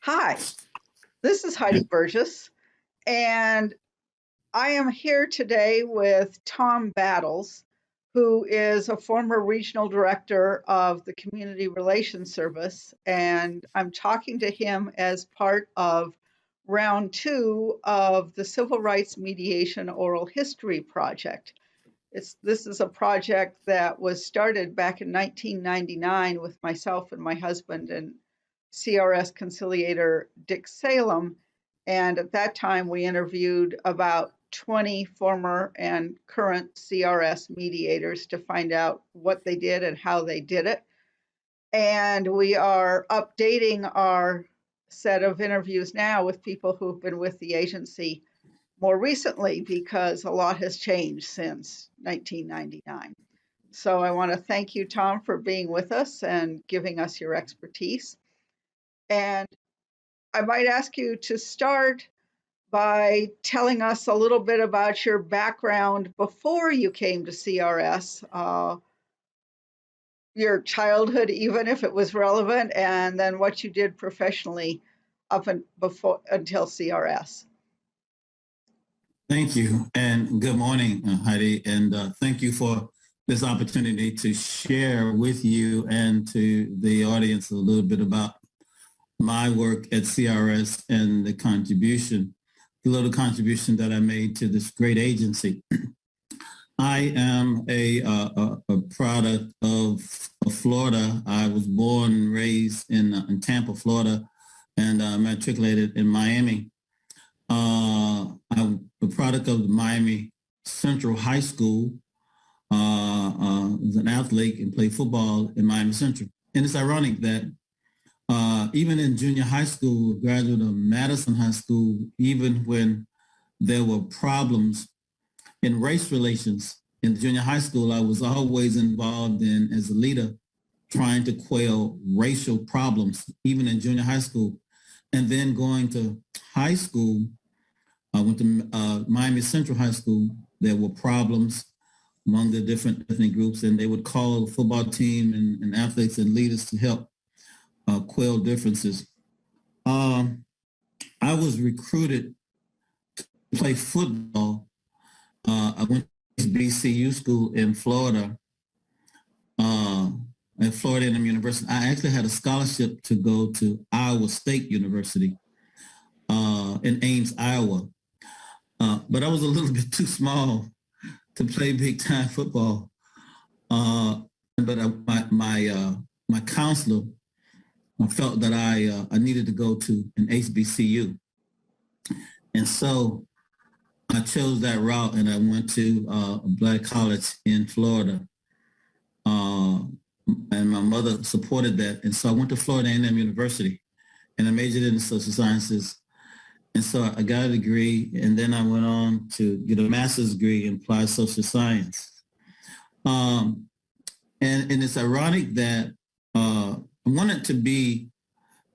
Hi, this is Heidi Burgess, and I am here today with Tom Battles, who is a former regional director of the Community Relations Service, and I'm talking to him as part of round two of the Civil Rights Mediation Oral History Project. This is a project that was started back in 1999 with myself and my husband and CRS conciliator Dick Salem. And at that time, we interviewed about 20 former and current CRS mediators to find out what they did and how they did it. And we are updating our set of interviews now with people who've been with the agency more recently because a lot has changed since 1999. So I want to thank you, Tom, for being with us and giving us your expertise. And I might ask you to start by telling us a little bit about your background before you came to CRS, your childhood, even if it was relevant, and then what you did professionally up and before until CRS. Thank you, and good morning, Heidi, and thank you for this opportunity to share with you and to the audience a little bit about my work at CRS and the little contribution that I made to this great agency. I am a product of Florida. I was born and raised in Tampa, Florida, and matriculated in Miami. I'm a product of the Miami Central High School. I was an athlete and played football in Miami Central. And it's ironic that even in junior high school, graduate of Madison High School, even when there were problems in race relations in junior high school, I was always involved in, as a leader, trying to quell racial problems, even in junior high school. And then going to high school, I went to Miami Central High School. There were problems among the different ethnic groups, and they would call the football team and athletes and leaders to help quell differences. I was recruited to play football. I went to HBCU school in Florida, at Florida A&M University. I actually had a scholarship to go to Iowa State University in Ames, Iowa. But I was a little bit too small to play big time football. But my counselor felt that I needed to go to an HBCU. And so I chose that route and I went to a Black college in Florida. And my mother supported that. And so I went to Florida A&M University and I majored in social sciences. And so I got a degree, and then I went on to get a master's degree in applied social science. And it's ironic that I wanted to be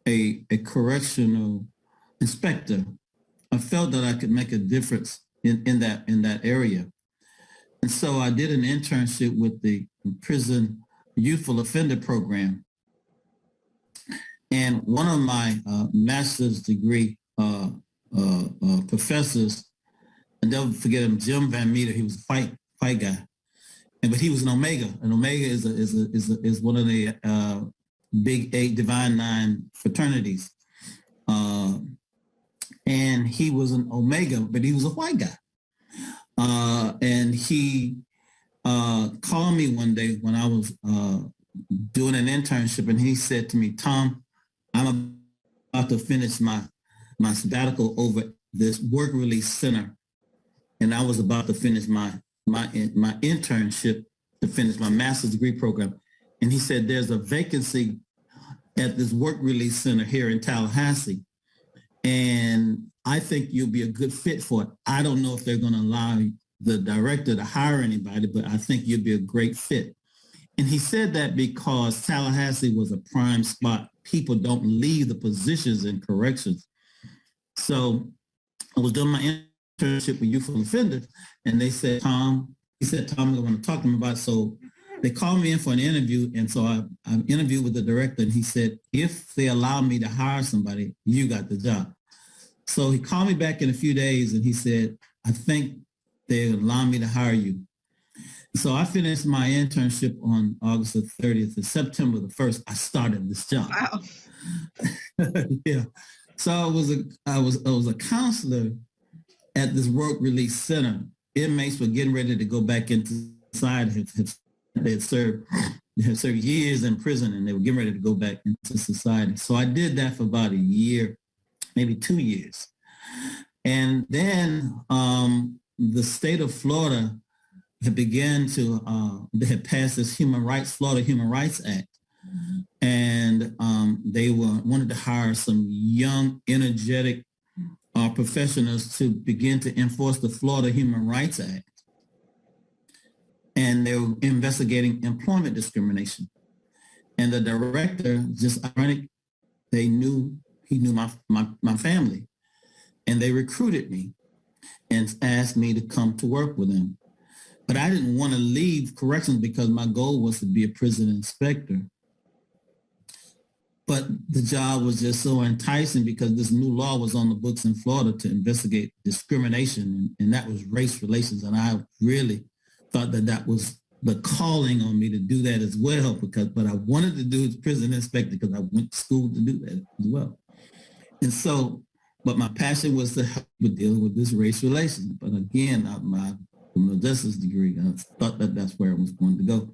a correctional inspector. I felt that I could make a difference in that area. And so I did an internship with the prison youthful offender program. And one of my master's degree professors, and never forget him, Jim Van Meter. He was a white guy, but he was an Omega. An Omega is one of the big 8 Divine 9 fraternities, and he was an Omega, but he was a white guy. And he called me one day when I was doing an internship, and he said to me, "Tom, I'm about to finish my sabbatical over this work release center, and I was about to finish my internship to finish my master's degree program." And he said, "There's a vacancy at this work release center here in Tallahassee, and I think you'll be a good fit for it. I don't know if they're going to allow the director to hire anybody, but I think you'd be a great fit." And he said that because Tallahassee was a prime spot. People don't leave the positions in corrections. So I was doing my internship with youthful offenders, and they said, "Tom," I want to talk to them about it. So they called me in for an interview. And so I interviewed with the director, and he said, if they allow me to hire somebody, you got the job. So he called me back in a few days, and he said, I think they allow me to hire you. So I finished my internship on August the 30th, and September the 1st, I started this job. Wow. Yeah. So I was a counselor at this work release center. Inmates were getting ready to go back into society. They had served years in prison, and they were getting ready to go back into society. So I did that for about a year, maybe 2 years. And then the state of Florida had they had passed this Florida Human Rights Act. And they wanted to hire some young, energetic professionals to begin to enforce the Florida Human Rights Act. And they were investigating employment discrimination. And the director, just ironic, he knew my family. And they recruited me and asked me to come to work with them. But I didn't want to leave corrections because my goal was to be a prison inspector. But the job was just so enticing because this new law was on the books in Florida to investigate discrimination, and that was race relations. And I really thought that was the calling on me to do that as well, but I wanted to do as prison inspector because I went to school to do that as well. And so, but my passion was to help with dealing with this race relations. But again, my criminal justice degree, I thought that's where I was going to go.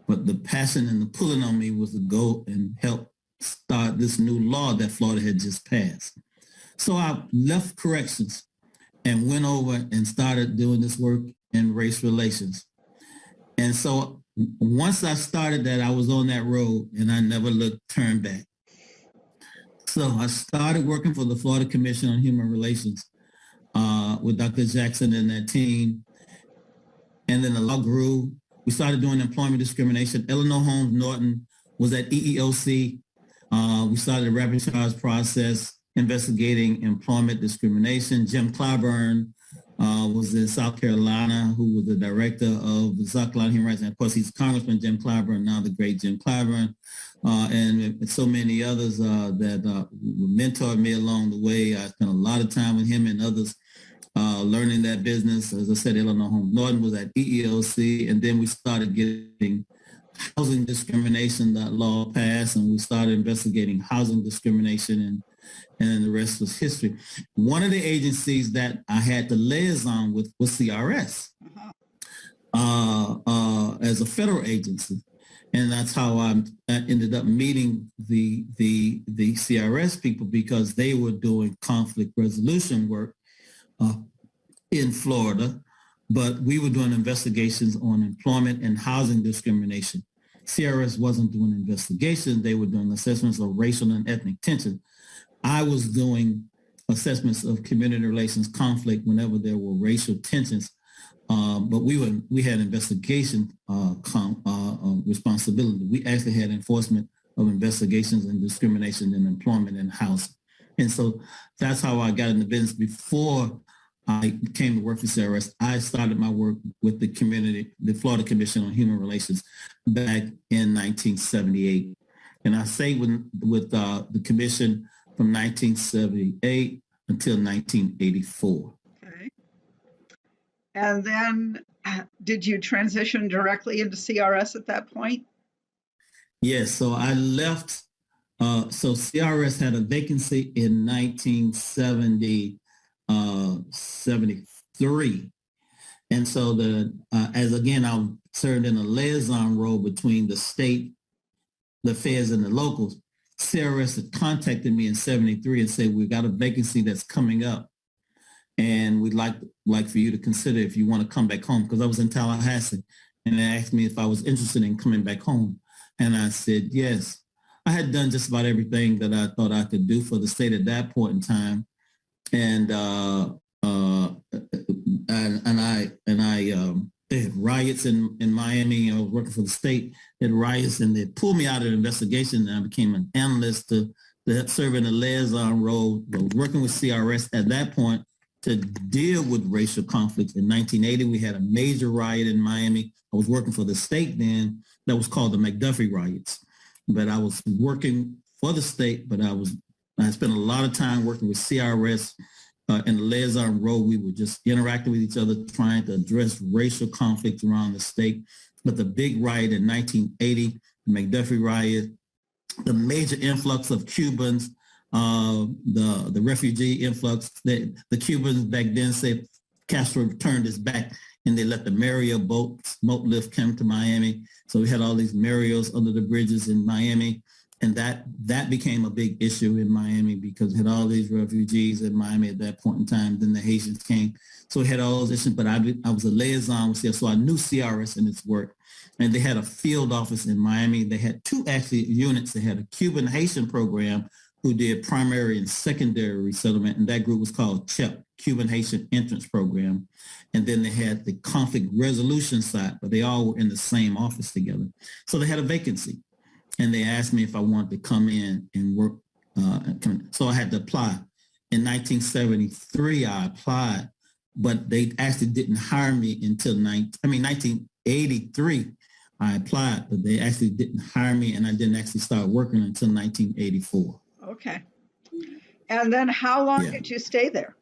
But the passion and the pulling on me was to go and help start this new law that Florida had just passed. So I left corrections and went over and started doing this work in race relations. And so once I started that, I was on that road and I never turned back. So I started working for the Florida Commission on Human Relations with Dr. Jackson and that team. And then the law grew. We started doing employment discrimination. Eleanor Holmes Norton was at EEOC. We started a rapid charge process investigating employment discrimination. Jim Clyburn was in South Carolina, who was the director of the South Carolina Human Rights. And of course, he's Congressman Jim Clyburn, now the great Jim Clyburn, and so many others that mentored me along the way. I spent a lot of time with him and others learning that business. As I said, Eleanor Holmes Norton was at EEOC, and then we started getting housing discrimination. That law passed, and we started investigating housing discrimination, and the rest was history. One of the agencies that I had to liaison with was CRS as a federal agency. And that's how I ended up meeting the CRS people, because they were doing conflict resolution work in Florida, but we were doing investigations on employment and housing discrimination. CRS wasn't doing investigations. They were doing assessments of racial and ethnic tension. I was doing assessments of community relations conflict whenever there were racial tensions, but we had investigation responsibility. We actually had enforcement of investigations and discrimination in employment and housing. And so that's how I got in the business. Before I came to work for CRS, I started my work with the Florida Commission on Human Relations back in 1978. And I stayed with the commission from 1978 until 1984. Okay. And then did you transition directly into CRS at that point? Yes, so I left. So CRS had a vacancy in 1973. And so I served in a liaison role between the state, the feds, and the locals. CRS had contacted me in 73 and said, we've got a vacancy that's coming up, and we'd like for you to consider if you want to come back home, because I was in Tallahassee, and they asked me if I was interested in coming back home. And I said, yes. I had done just about everything that I thought I could do for the state at that point in time. And they had riots in Miami. I was working for the state. They had riots, and they pulled me out of the investigation, and I became an analyst to serve in a liaison role. I was working with CRS at that point to deal with racial conflicts. In 1980, we had a major riot in Miami. I was working for the state then. That was called the McDuffie riots. But I was working for the state, but I spent a lot of time working with CRS in the liaison role. We were just interacting with each other, trying to address racial conflicts around the state. But the big riot in 1980, the McDuffie riot, the major influx of Cubans, the refugee influx, the Cubans back then said Castro turned his back and they let the Mario boat lift come to Miami. So we had all these Marios under the bridges in Miami. And that became a big issue in Miami because we had all these refugees in Miami at that point in time. Then the Haitians came. So we had all those issues, but I was a liaison with CRS, so I knew CRS and its work. And they had a field office in Miami. They had two actually units. They had a Cuban Haitian program who did primary and secondary resettlement, and that group was called CHEP, Cuban Haitian Entrance Program. And then they had the conflict resolution side, but they all were in the same office together. So they had a vacancy, and they asked me if I wanted to come in and work. So I had to apply. In 1973, I applied, but they actually didn't hire me until 1983. I applied, but they actually didn't hire me, and I didn't actually start working until 1984. Okay. And then how long did you stay there?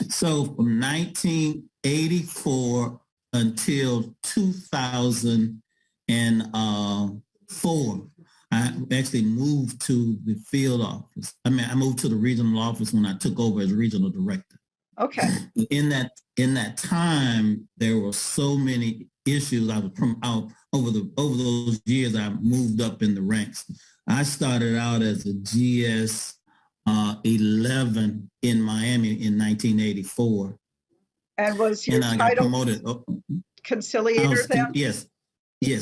So from 1984 until 2004, I actually moved to the field office. I moved to the regional office when I took over as regional director. Okay. In that time, there were so many issues. I was over those years. I moved up in the ranks. I started out as a GS 11 in Miami in 1984. And was your I title got promoted. conciliator then? Yes,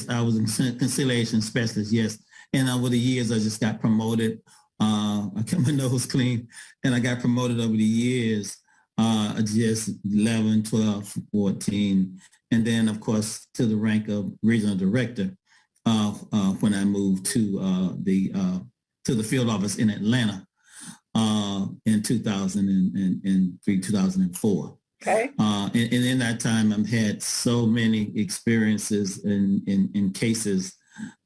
I was a conciliation specialist. Yes, and over the years, I just got promoted. I kept my nose clean, and I got promoted over the years. GS 11, 12, 14, and then of course to the rank of regional director when I moved to the field office in Atlanta in 2003, 2004. Okay. And in that time, I've had so many experiences in cases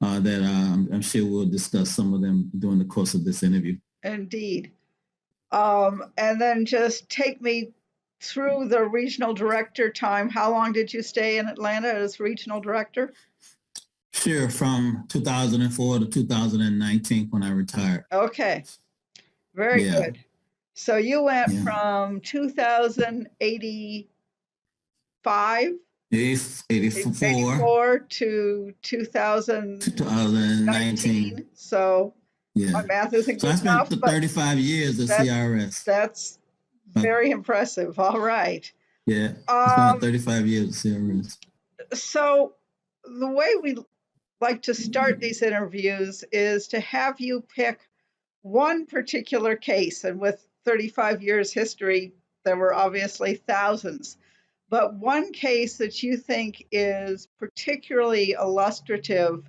that I'm sure we'll discuss some of them during the course of this interview. Indeed. And then just take me through the regional director time. How long did you stay in Atlanta as regional director? Sure, from 2004 to 2019 when I retired. Okay, very good. So you went from 2085, 84 to 2019. So my math isn't good enough. So I spent 35 years at CRS. That's very impressive. All right. Yeah, I spent 35 years at CRS. So the way we like to start these interviews is to have you pick one particular case. And with 35 years history, there were obviously thousands. But one case that you think is particularly illustrative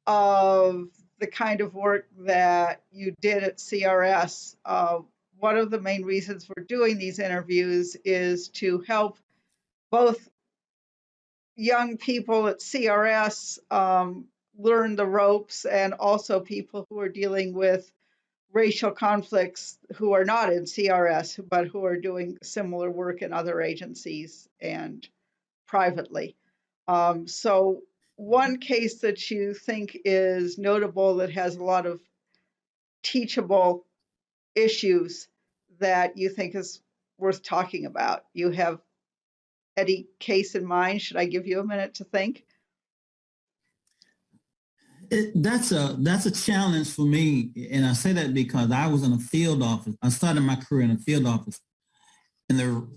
of the kind of work that you did at CRS. One of the main reasons for doing these interviews is to help both young people at CRS learn the ropes, and also people who are dealing with racial conflicts who are not in CRS, but who are doing similar work in other agencies and privately. So one case that you think is notable that has a lot of teachable issues that you think is worth talking about. You have any case in mind? Should I give you a minute to think? That's a challenge for me, and I say that because I was in a field office. I started my career in a field office, and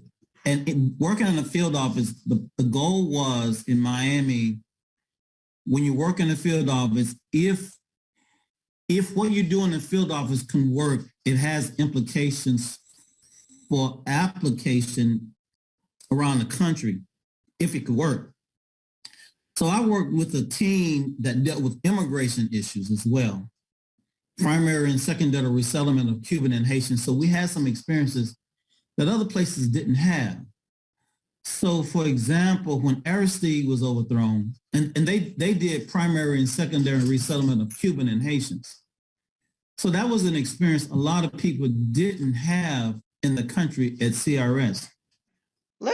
working in a field office, the goal was in Miami, when you work in a field office, if what you do in the field office can work, it has implications for application around the country, if it could work. So I worked with a team that dealt with immigration issues as well, primary and secondary resettlement of Cuban and Haitian. So we had some experiences that other places didn't have. So, for example, when Aristide was overthrown, and they did primary and secondary resettlement of Cuban and Haitians. So that was an experience a lot of people didn't have in the country at CRS.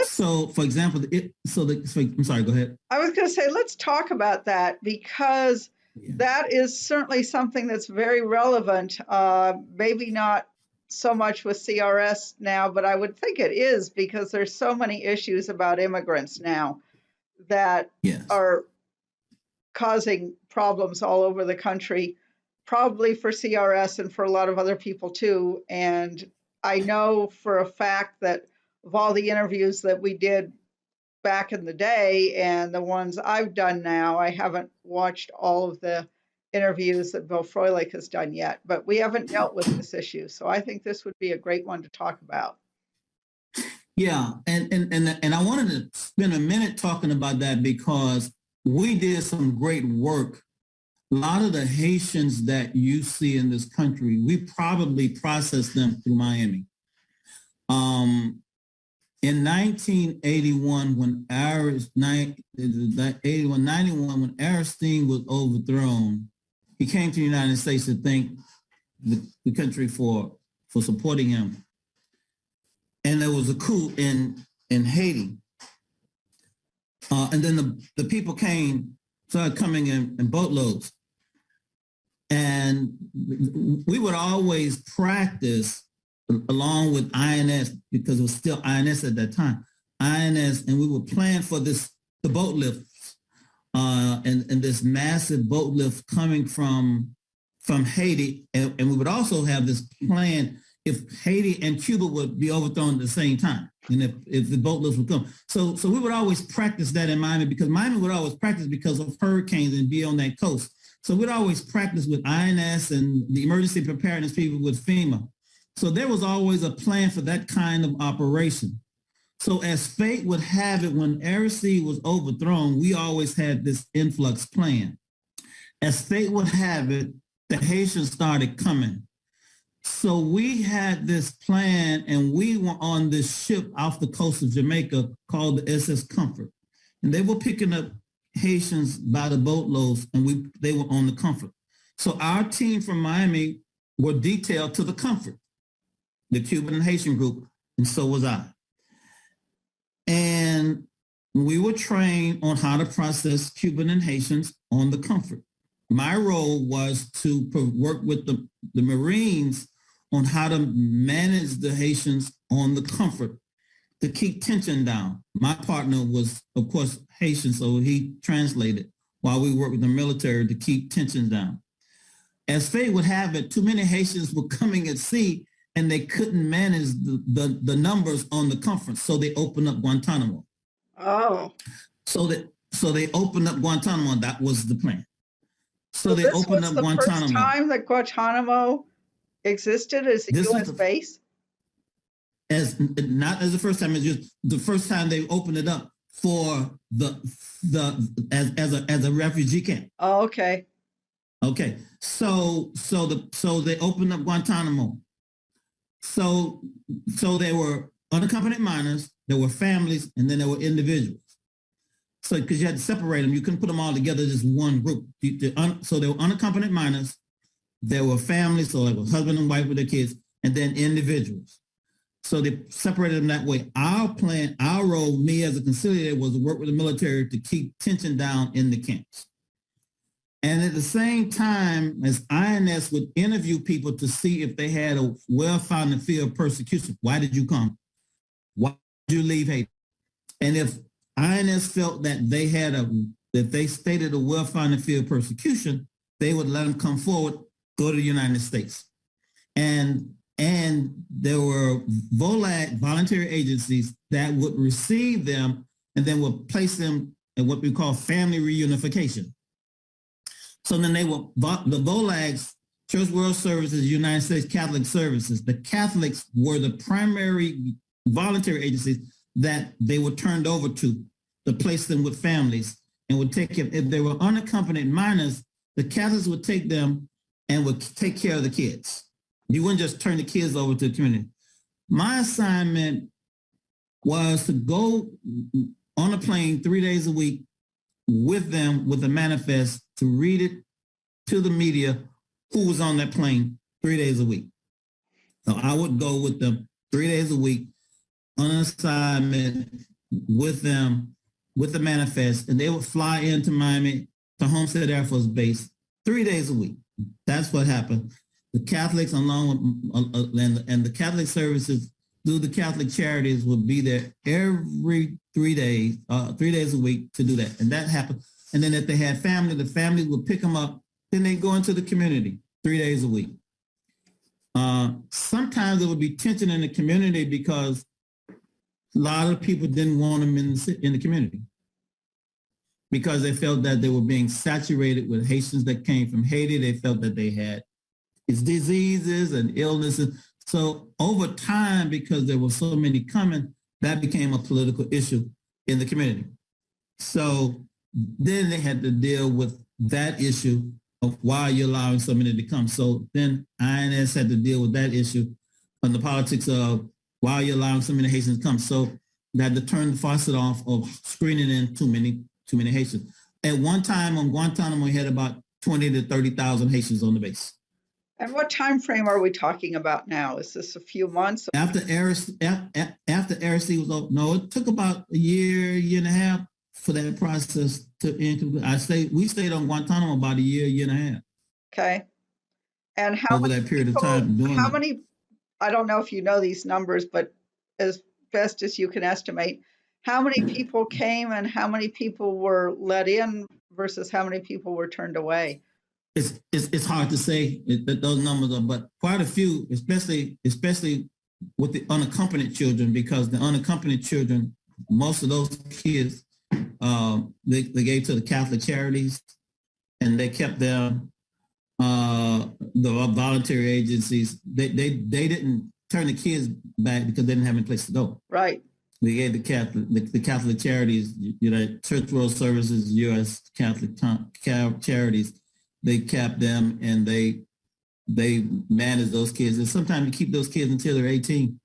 So, for example, I'm sorry, go ahead. I was going to say, let's talk about that, because that is certainly something that's very relevant. Maybe not so much with CRS now, but I would think it is, because there's so many issues about immigrants now that are causing problems all over the country, probably for CRS and for a lot of other people too. And I know for a fact that of all the interviews that we did back in the day and the ones I've done now, I haven't watched all of the interviews that Bill Froelich has done yet, but we haven't dealt with this issue. So I think this would be a great one to talk about. Yeah, and I wanted to spend a minute talking about that, because we did some great work. A lot of the Haitians that you see in this country, we probably processed them through Miami. In 1981, when when Aristide was overthrown, he came to the United States to thank the country for supporting him. And there was a coup in Haiti. And then the people started coming in boatloads. And we would always practice along with INS, because it was still INS at that time, INS, and we would plan for the boat lifts and this massive boat lift coming from Haiti. And we would also have this plan if Haiti and Cuba would be overthrown at the same time, and if the boat lifts would come. So we would always practice that in Miami, because Miami would always practice because of hurricanes and be on that coast. So we'd always practice with INS and the emergency preparedness people with FEMA. So there was always a plan for that kind of operation. So as fate would have it, when Aristide was overthrown, we always had this influx plan. As fate would have it, the Haitians started coming. So we had this plan, and we were on this ship off the coast of Jamaica called the SS Comfort. And they were picking up Haitians by the boatloads, and they were on the Comfort. So our team from Miami were detailed to the Comfort, the Cuban and Haitian group, and so was I. And we were trained on how to process Cuban and Haitians on the Comfort. My role was to work with the Marines on how to manage the Haitians on the Comfort to keep tension down. My partner was, of course, Haitian, so he translated while we worked with the military to keep tension down. As fate would have it, too many Haitians were coming at sea, and they couldn't manage the numbers on the Comfort, so they opened up Guantanamo. Oh. So they opened up Guantanamo, and that was the plan. So they opened up Guantanamo. This was the first time that Guantanamo existed as a U.S. base? Not as the first time, it's just the first time they opened it up for as a refugee camp. Oh, okay. Okay. So they opened up Guantanamo. So there were unaccompanied minors, there were families, and then there were individuals. So because you had to separate them, you couldn't put them all together as one group. So there were unaccompanied minors, there were families, so like a husband and wife with their kids, and then individuals. So they separated them that way. Our plan, our role, me as a conciliator, was to work with the military to keep tension down in the camps. And at the same time, as INS would interview people to see if they had a well-founded fear of persecution. Why did you come? Why did you leave Haiti? And if INS felt that they stated a well-founded fear of persecution, they would let them come forward, go to the United States. And there were VOLAG, voluntary agencies, that would receive them and then would place them in what we call family reunification. So then the VOLAGs, Church World Services, United States Catholic Services, the Catholics were the primary voluntary agencies that they were turned over to place them with families and would take them. If they were unaccompanied minors, the Catholics would take them and would take care of the kids. You wouldn't just turn the kids over to the community. My assignment was to go on a plane 3 days a week with them with a manifest to read it to the media who was on that plane 3 days a week. So I would go with them 3 days a week on an assignment with them with the manifest, and they would fly into Miami to Homestead Air Force Base 3 days a week. That's what happened. The Catholics, along with and the Catholic services through the Catholic charities, would be there every 3 days, 3 days a week to do that, and that happened. And then if they had family, the family would pick them up. Then they go into the community 3 days a week. Sometimes there would be tension in the community because a lot of people didn't want them in the community because they felt that they were being saturated with Haitians that came from Haiti. They felt that they had its diseases and illnesses. So over time, because there were so many coming, that became a political issue in the community. So then they had to deal with that issue of why you're allowing so many to come. So then INS had to deal with that issue on the politics of why you're allowing so many Haitians to come. So they had to turn the faucet off of screening in too many Haitians. At one time on Guantanamo, we had about 20 to 30,000 Haitians on the base. And what time frame are we talking about now? Is this a few months? After RSC was over, no, it took about a year and a half for that process to end. We stayed on Guantanamo about a year and a half. Okay. And how over many that period people, of time doing how that. many, I don't know if you know these numbers, but as best as you can estimate, how many people came and how many people were let in versus how many people were turned away? It's hard to say those numbers are, but quite a few, especially with the unaccompanied children, because the unaccompanied children, most of those kids, they gave to the Catholic charities, and they kept them. The voluntary agencies, they didn't turn the kids back because they didn't have any place to go. Right. They gave the Catholic charities, Church World Services, U.S. Catholic charities. They kept them and they manage those kids. And sometimes you keep those kids until they're 18,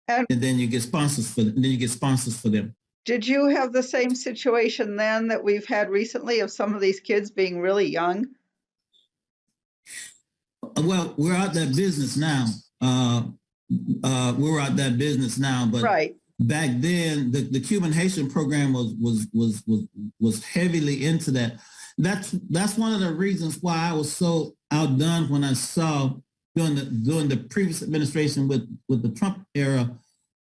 and then you get sponsors for them. Did you have the same situation then that we've had recently of some of these kids being really young? Well, we're out that business now. We're out that business now, but right. Back then the Cuban Haitian program was heavily into that. That's one of the reasons why I was so outdone when I saw during the previous administration with the Trump era,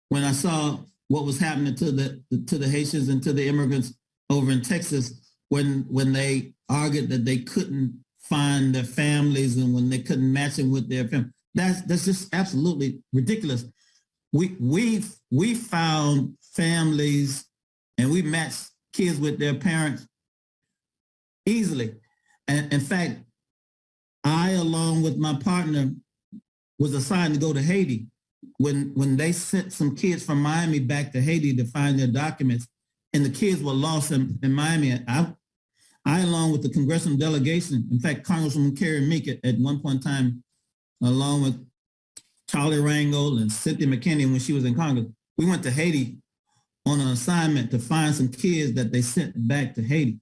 when I saw what was happening to the Haitians and to the immigrants over in Texas when they argued that they couldn't find their families and when they couldn't match them with their family. That's just absolutely ridiculous. We found families and we matched kids with their parents easily. And in fact, I, along with my partner, was assigned to go to Haiti when they sent some kids from Miami back to Haiti to find their documents, and the kids were lost in Miami. I, along with the congressional delegation, in fact, Congresswoman Carrie Meek at one point in time, along with Charlie Rangel and Cynthia McKinney when she was in Congress, we went to Haiti on an assignment to find some kids that they sent back to Haiti.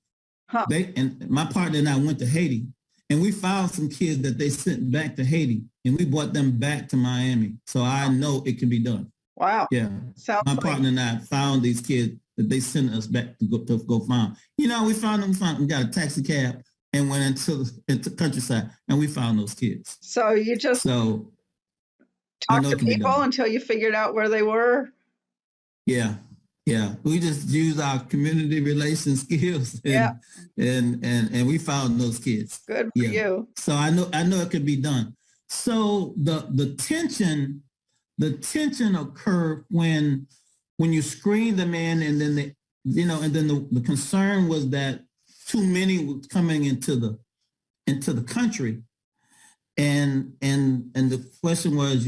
Huh. And my partner and I went to Haiti, and we found some kids that they sent back to Haiti, and we brought them back to Miami. So I know it can be done. Wow. Yeah. My partner and I found these kids that they sent us back to go find. We found them. We got a taxi cab and went into countryside, and we found those kids. So you just talked to people until you figured out where they were? Yeah. We just used our community relation skills and we found those kids. Good for you. So I know it could be done. So the tension occurred when you screen them in, and then the concern was that too many were coming into the country. And the question was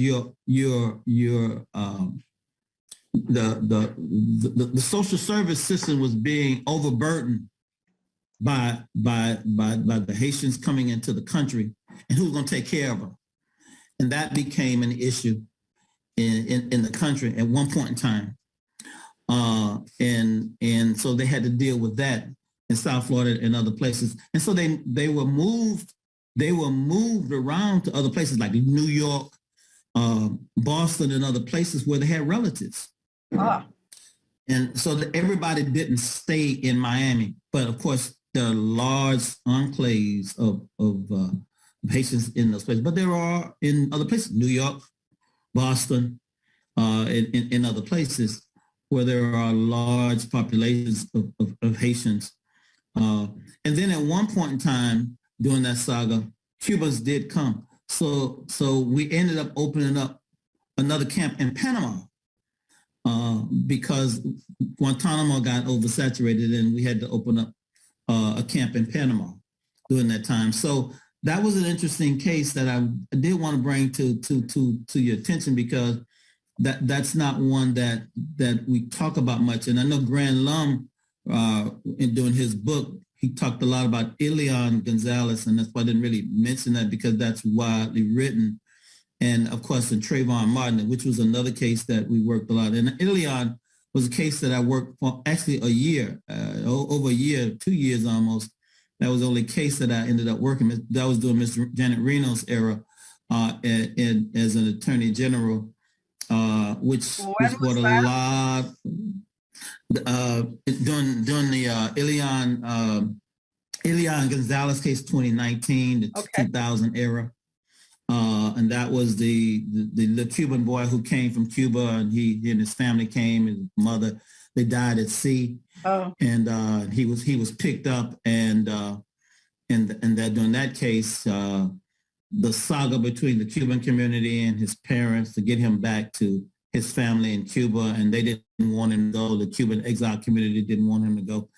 the social service system was being overburdened by the Haitians coming into the country, and who's going to take care of them, and that became an issue. in the country at one point in time. And so they had to deal with that in South Florida and other places. And so they were moved around to other places like New York, Boston, and other places where they had relatives. Ah. And so everybody didn't stay in Miami, but of course there are large enclaves of Haitians in those places. But there are in other places, New York, Boston, in other places where there are large populations of Haitians. And then at one point in time during that saga, Cubans did come. So we ended up opening up another camp in Panama because Guantanamo got oversaturated and we had to open up a camp in Panama during that time. So that was an interesting case that I did want to bring to your attention because that's not one that we talk about much. And I know Grant Lum, in doing his book, he talked a lot about Elian Gonzalez, and that's why I didn't really mention that because that's widely written. And of course, in Trayvon Martin, which was another case that we worked a lot. And Elian was a case that I worked for actually a year, over a year, 2 years almost. That was the only case that I ended up working with. That was during Ms. Janet Reno's era as an attorney general, which brought a lot during the Elian Gonzalez case, 2019 to 2000 era. And that was the Cuban boy who came from Cuba, and he and his family came. His mother, they died at sea. Oh. And he was picked up, and that during that case, the saga between the Cuban community and his parents to get him back to his family in Cuba, and they didn't want him to go. The Cuban exile community didn't want him to go,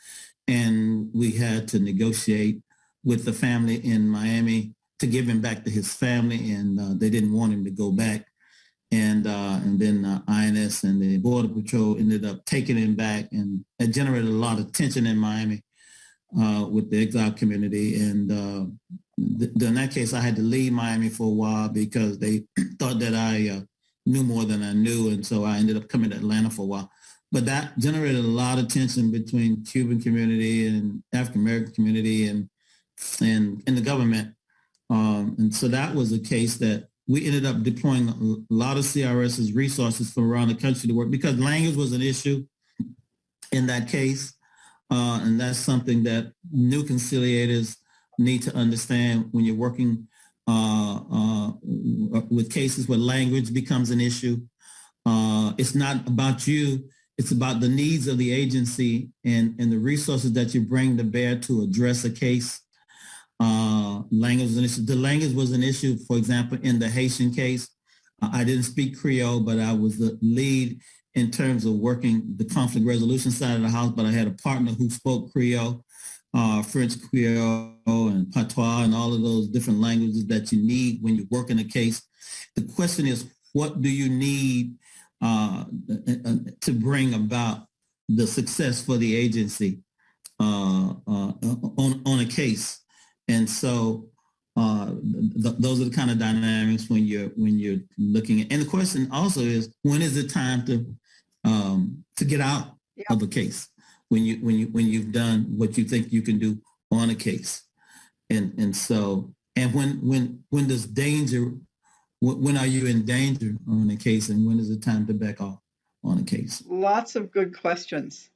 and we had to negotiate with the family in Miami to give him back to his family, and they didn't want him to go back. And then INS and the Border Patrol ended up taking him back, and it generated a lot of tension in Miami with the exile community. And in that case, I had to leave Miami for a while because they thought that I knew more than I knew, and so I ended up coming to Atlanta for a while. But that generated a lot of tension between Cuban community and African American community and the government. And so that was a case that we ended up deploying a lot of CRS's resources from around the country to work because language was an issue in that case. And that's something that new conciliators need to understand when you're working with cases where language becomes an issue. It's not about you. It's about the needs of the agency and the resources that you bring to bear to address a case. Language was an issue. The language was an issue, for example, in the Haitian case. I didn't speak Creole, but I was the lead in terms of working the conflict resolution side of the house, but I had a partner who spoke Creole, French Creole and Patois and all of those different languages that you need when you're working a case. The question is, what do you need to bring about the success for the agency on a case? And so those are the kind of dynamics when you're looking at. And the question also is, when is it time to get out of a case? When you've done what you think you can do on a case, and so when does danger? When are you in danger on a case, and when is it time to back off on a case? Lots of good questions.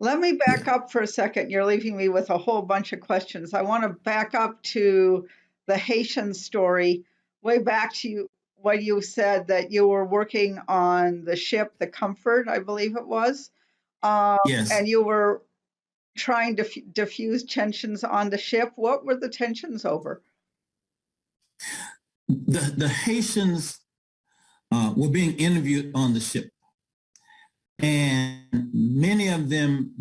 Let me back up for a second. You're leaving me with a whole bunch of questions. I want to back up to the Haitian story, way back to what you said that you were working on the ship, the Comfort, I believe it was. Yes. And you were trying to diffuse tensions on the ship. What were the tensions over? The Haitians were being interviewed on the ship. And many of them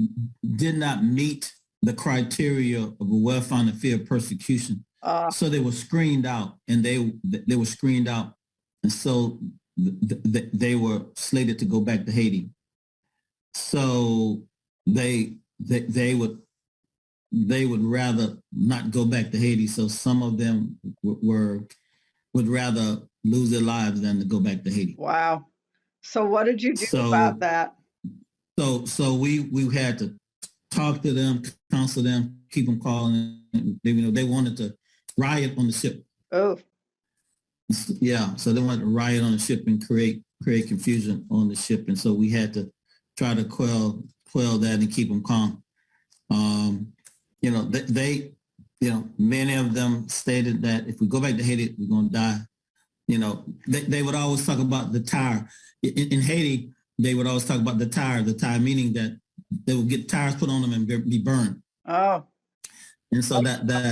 did not meet the criteria of a well-founded fear of persecution. So they were screened out, and they were screened out. And so they were slated to go back to Haiti. So they would rather not go back to Haiti. So some of them would rather lose their lives than to go back to Haiti. Wow. So what did you do about that? So we had to talk to them, counsel them, keep them calling. They wanted to riot on the ship. Oh. Yeah, so they wanted to riot on the ship and create confusion on the ship, and so we had to try to quell that and keep them calm. They many of them stated that if we go back to Haiti, we're going to die. They would always talk about the tire. In Haiti, they would always talk about the tire meaning that they would get tires put on them and be burned. Oh. And so that by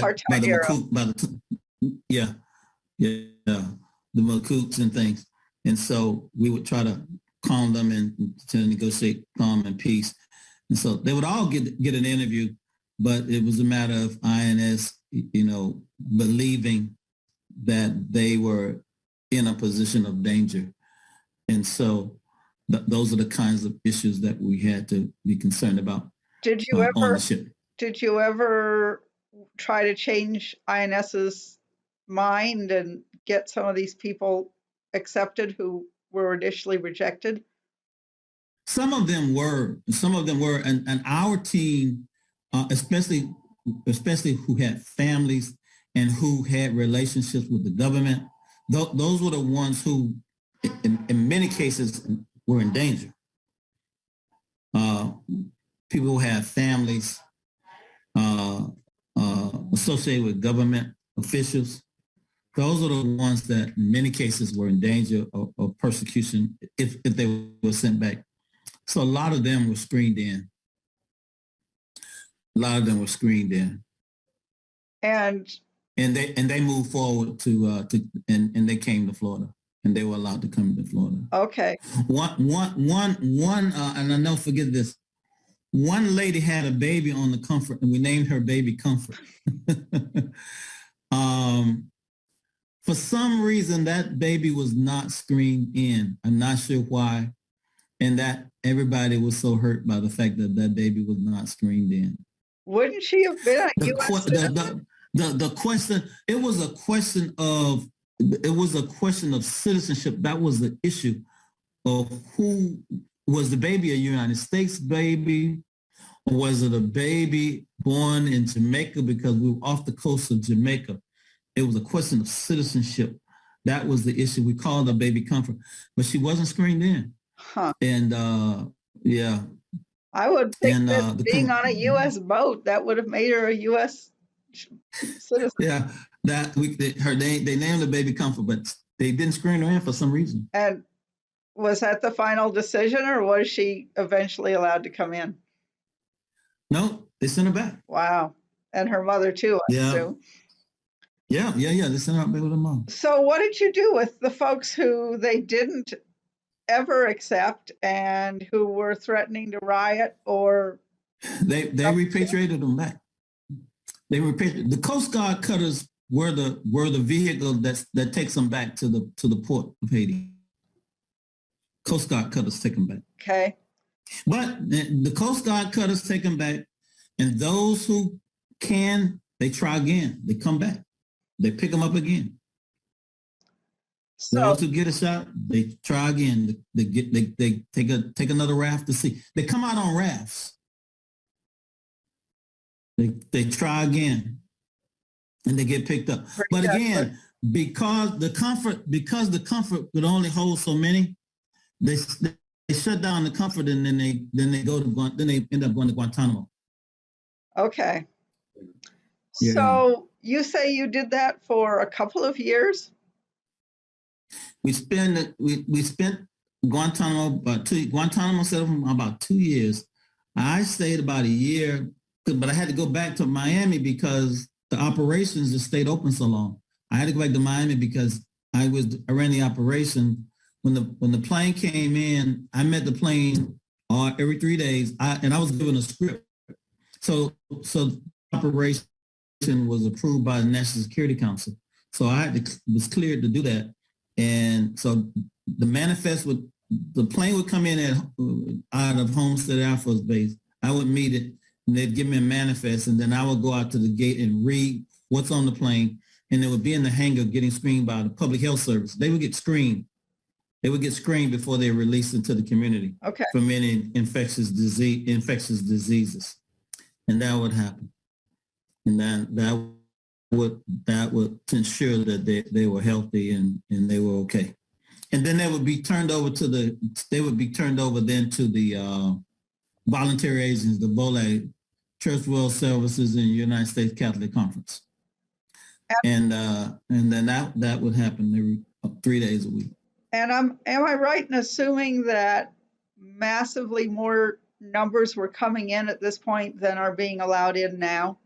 the Makoots and things. And so we would try to calm them and to negotiate calm and peace. And so they would all get an interview, but it was a matter of INS, believing that they were in a position of danger. And so those are the kinds of issues that we had to be concerned about. Did you ever try to change INS's mind and get some of these people accepted who were initially rejected? Some of them were, and our team, especially who had families and who had relationships with the government, those were the ones who, in many cases, were in danger. People who have families associated with government officials, those are the ones that in many cases were in danger of persecution if they were sent back. So a lot of them were screened in. And they moved forward and they came to Florida, and they were allowed to come to Florida. Okay. And I never forget this. One lady had a baby on the Comfort, and we named her Baby Comfort. For some reason, that baby was not screened in. I'm not sure why. And that everybody was so hurt by the fact that that baby was not screened in. Wouldn't she have been a U.S. citizen? The question, it was a question of citizenship. That was the issue of who was the baby, a United States baby, or was it a baby born in Jamaica because we were off the coast of Jamaica? It was a question of citizenship. That was the issue. We called her Baby Comfort, but she wasn't screened in. Huh. And yeah. I would think that being on a U.S. boat, that would have made her a U.S. citizen. Yeah, they named the Baby Comfort, but they didn't screen her in for some reason. And was that the final decision, or was she eventually allowed to come in? No, they sent her back. Wow. And her mother too, I assume. Yeah. They sent her back with her mom. So what did you do with the folks who they didn't ever accept and who were threatening to riot? Or they repatriated them back. The Coast Guard cutters were the vehicle that takes them back to the port of Haiti. Coast Guard cutters take them back. Okay. But the Coast Guard cutters take them back, and those who can, they try again. They come back. They pick them up again. So, those who get a shot, they try again. They take another raft to sea. They come out on rafts. They try again, and they get picked up. But again, because the Comfort could only hold so many, they shut down the Comfort, and then they end up going to Guantanamo. Okay. Yeah. So you say you did that for a couple of years? We spent Guantanamo set up about 2 years. I stayed about a year, but I had to go back to Miami because the operations just stayed open so long. I had to go back to Miami because I ran the operation. When the plane came in, I met the plane every 3 days, and I was given a script. So operation was approved by the National Security Council. So was cleared to do that. And so the manifest the plane would come in out of Homestead Air Force Base. I would meet it, and they'd give me a manifest, and then I would go out to the gate and read what's on the plane, and they would be in the hangar getting screened by the public health service. They would get screened. They would get screened before they were released into the community for many infectious diseases, and that would happen, and that would ensure that they were healthy and they were okay, and then they would be turned over to the voluntary agents, the VOLAG, Church World Services in the United States Catholic Conference, and then that would happen every 3 days a week. And am I right in assuming that massively more numbers were coming in at this point than are being allowed in now?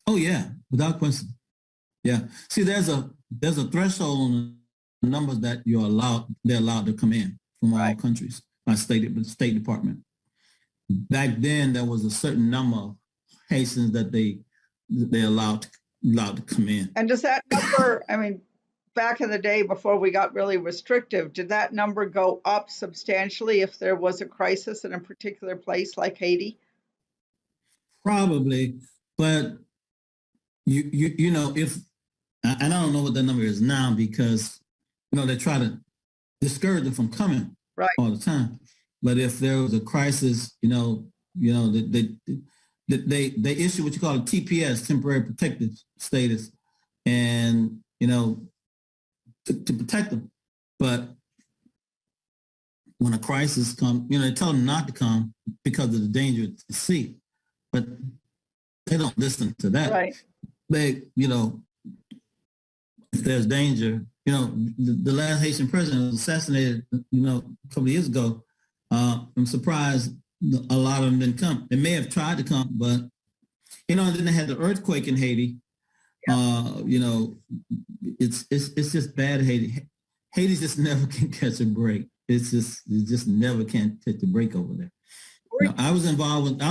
Oh yeah, without question. Yeah. See, there's a threshold on the numbers that they're allowed to come in from all countries by State Department. Back then, there was a certain number of Haitians that they allowed to come in. And does that number, I mean, back in the day before we got really restrictive, did that number go up substantially if there was a crisis in a particular place like Haiti? Probably, but you know, if, and I don't know what that number is now because, you know, they try to discourage them from coming all the time. But if there was a crisis, they issue what you call a TPS, temporary protective status, and, you know, to protect them. But when a crisis comes, you know, they tell them not to come because of the danger at sea, but they don't listen to that. Right. They, you know, if there's danger, you know, the last Haitian president was assassinated, you know, a couple of years ago. I'm surprised a lot of them didn't come. They may have tried to come, but, you know, and then they had the earthquake in Haiti. You know, it's just bad. Haiti just never can catch a break. It just never can catch a break over there. You know, I was involved with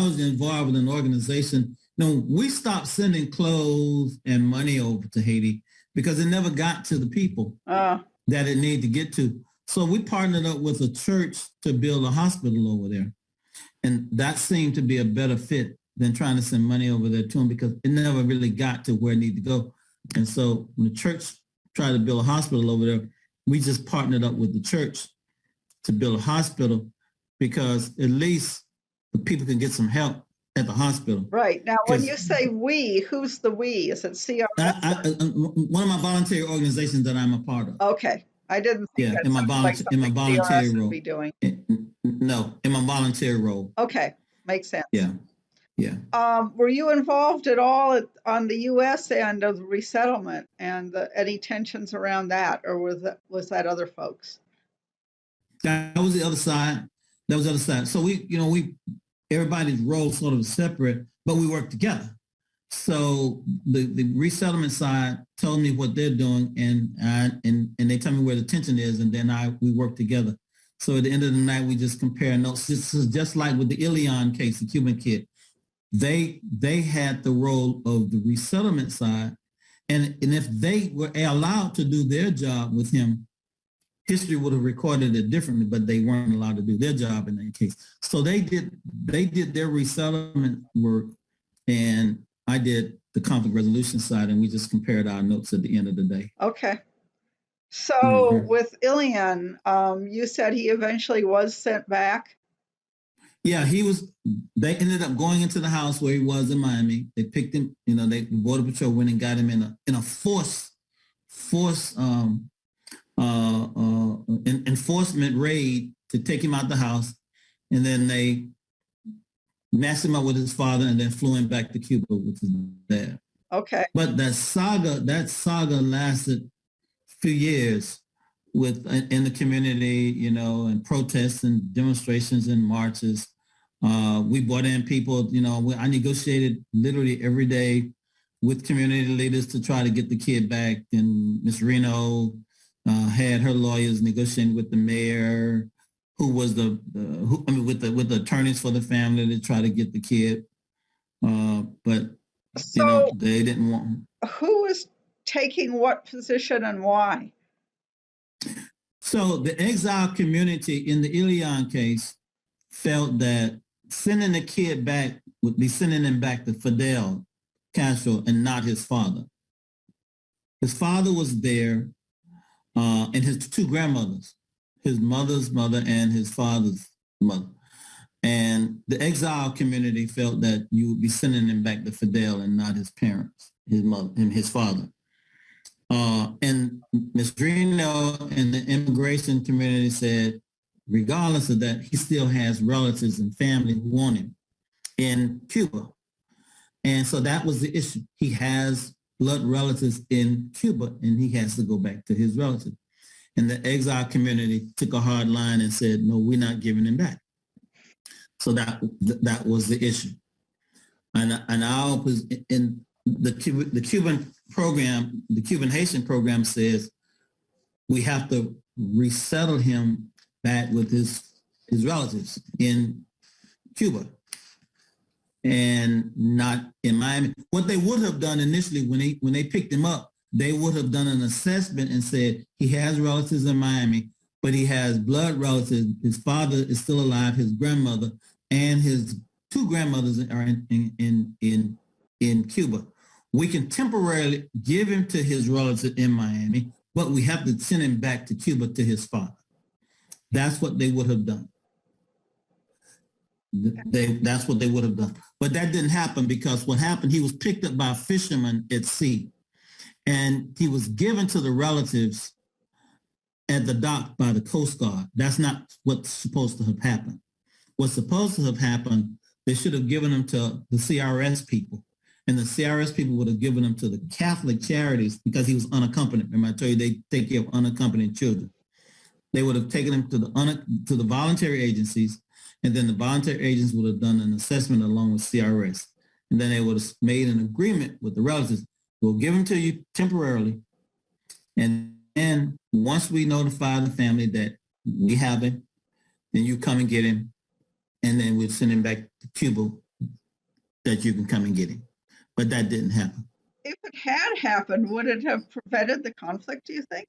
an organization. You know, we stopped sending clothes and money over to Haiti because it never got to the people that it needed to get to. So we partnered up with a church to build a hospital over there, and that seemed to be a better fit than trying to send money over there to them because it never really got to where it needed to go. And so when the church tried to build a hospital over there, we just partnered up with the church to build a hospital because at least the people can get some help at the hospital. Right. Now, when you say we, who's the we? Is it CRS? One of my volunteer organizations that I'm a part of. Okay. I didn't think in my volunteer role. Be doing. No, in my volunteer role. Okay. Makes sense. Yeah. Were you involved at all on the U.S. end of the resettlement and any tensions around that, or was that other folks? That was the other side. So everybody's role sort of separate, but we work together. So the resettlement side told me what they're doing, and they tell me where the tension is, and then we work together. So at the end of the night, we just compare notes. This is just like with the Ilion case, the Cuban kid. They had the role of the resettlement side, and if they were allowed to do their job with him, history would have recorded it differently, but they weren't allowed to do their job in that case. So they did their resettlement work, and I did the conflict resolution side, and we just compared our notes at the end of the day. Okay. So with Ilion, you said he eventually was sent back? Yeah, they ended up going into the house where he was in Miami. They picked him, you know, the Border Patrol went and got him in a force enforcement raid to take him out the house. And then they matched him up with his father and then flew him back to Cuba with his dad. Okay. But that saga lasted a few years in the community, you know, and protests and demonstrations and marches. We brought in people, you know, I negotiated literally every day with community leaders to try to get the kid back. And Ms. Reno had her lawyers negotiating with the mayor, who was with the attorneys for the family to try to get the kid. But, you know, they didn't want him. Who was taking what position and why? So the exile community in the Ilion case felt that sending the kid back would be sending him back to Fidel Castro and not his father. His father was there, and his two grandmothers, his mother's mother and his father's mother. And the exile community felt that you would be sending him back to Fidel and not his parents, his mother and his father. And Ms. Reno and the immigration community said, regardless of that, he still has relatives and family who want him in Cuba. And so that was the issue. He has blood relatives in Cuba, and he has to go back to his relatives. And the exile community took a hard line and said, no, we're not giving him back. So that was the issue. And our in the Cuban program, the Cuban Haitian program says we have to resettle him back with his relatives in Cuba and not in Miami. What they would have done initially when they picked him up, they would have done an assessment and said he has relatives in Miami, but he has blood relatives. His father is still alive, his grandmother, and his two grandmothers are in Cuba. We can temporarily give him to his relative in Miami, but we have to send him back to Cuba to his father. That's what they would have done. That's what they would have done. But that didn't happen because what happened, he was picked up by fishermen at sea, and he was given to the relatives at the dock by the Coast Guard. That's not what's supposed to have happened. What's supposed to have happened, they should have given him to the CRS people. And the CRS people would have given him to the Catholic charities because he was unaccompanied. Remember, I told you they take care of unaccompanied children. They would have taken him to the voluntary agencies, and then the voluntary agents would have done an assessment along with CRS. And then they would have made an agreement with the relatives. We'll give him to you temporarily. And then once we notify the family that we have him, then you come and get him. And then we'll send him back to Cuba that you can come and get him. But that didn't happen. If it had happened, would it have prevented the conflict, do you think?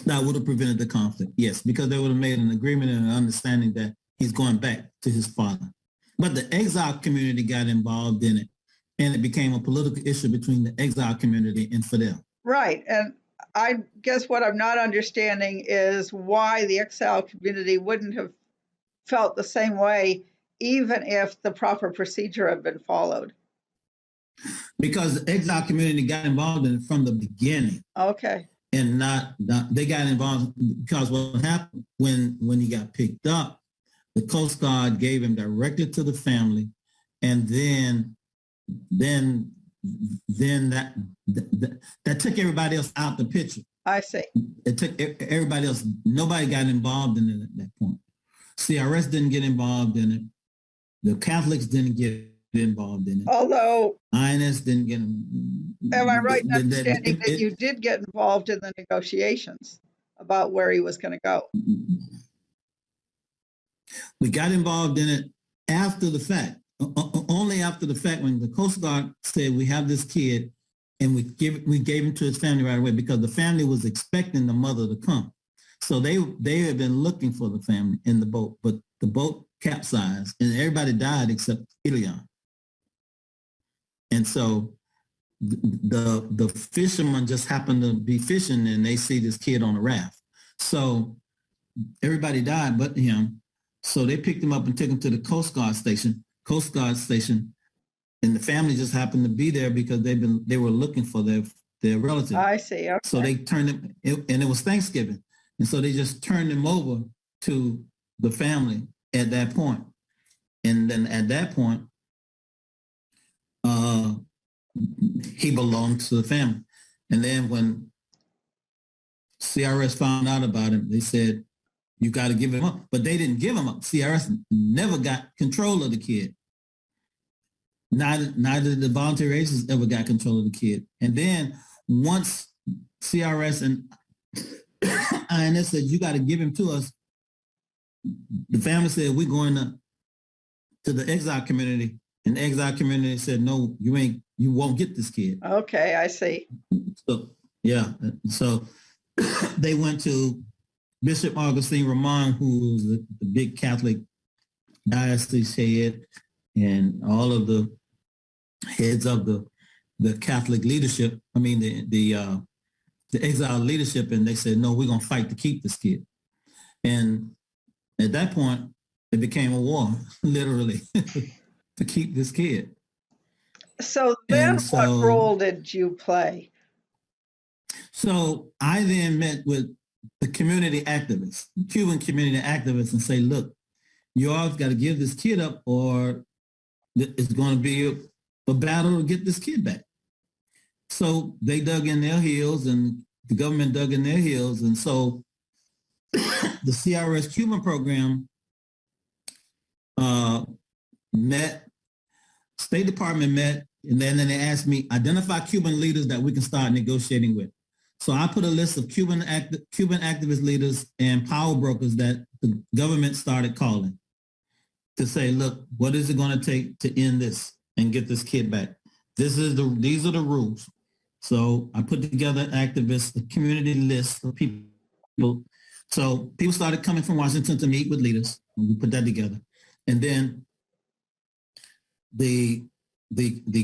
That would have prevented the conflict, yes, because they would have made an agreement and an understanding that he's going back to his father. But the exile community got involved in it, and it became a political issue between the exile community and Fidel. Right. And I guess what I'm not understanding is why the exile community wouldn't have felt the same way, even if the proper procedure had been followed. Because the exile community got involved in it from the beginning. Okay. And not they got involved because what happened when he got picked up, the Coast Guard gave him directly to the family, and then that took everybody else out the picture. I see. It took everybody else. Nobody got involved in it at that point. CRS didn't get involved in it. The Catholics didn't get involved in it. Although, INS didn't get. am I right in understanding that you did get involved in the negotiations about where he was going to go? We got involved in it after the fact, only after the fact when the Coast Guard said we have this kid, and we gave him to his family right away because the family was expecting the mother to come. So they had been looking for the family in the boat, but the boat capsized and everybody died except Ilion. And so the fishermen just happened to be fishing and they see this kid on a raft. So everybody died but him. So they picked him up and took him to the Coast Guard station, and the family just happened to be there because they were looking for their relative. I see. Okay. So they turned him, and it was Thanksgiving. And so they just turned him over to the family at that point. And then at that point, he belonged to the family. And then when CRS found out about him, they said, you got to give him up. But they didn't give him up. CRS never got control of the kid. Neither the voluntary agents ever got control of the kid. And then once CRS and INS said, you got to give him to us, the family said, we're going to the exile community. And the exile community said, no, you won't get this kid. Okay, I see. So, yeah. So they went to Bishop Augustine Ramon, who was the big Catholic diocese head, and all of the heads of the the Catholic leadership, the exile leadership, and they said, no, we're going to fight to keep this kid. And at that point, it became a war, literally, to keep this kid. So then And what so, role did you play? so I then met with the community activists, Cuban community activists, and say, look, you all got to give this kid up or it's going to be a battle to get this kid back. So they dug in their heels and the government dug in their heels. And so the CRS Cuban program met, State Department met, and then they asked me, identify Cuban leaders that we can start negotiating with. So I put a list of Cuban activist leaders and power brokers that the government started calling to say, look, what is it going to take to end this and get this kid back? These are the rules. So I put together activists, a community list of people. So people started coming from Washington to meet with leaders, and we put that together. And then the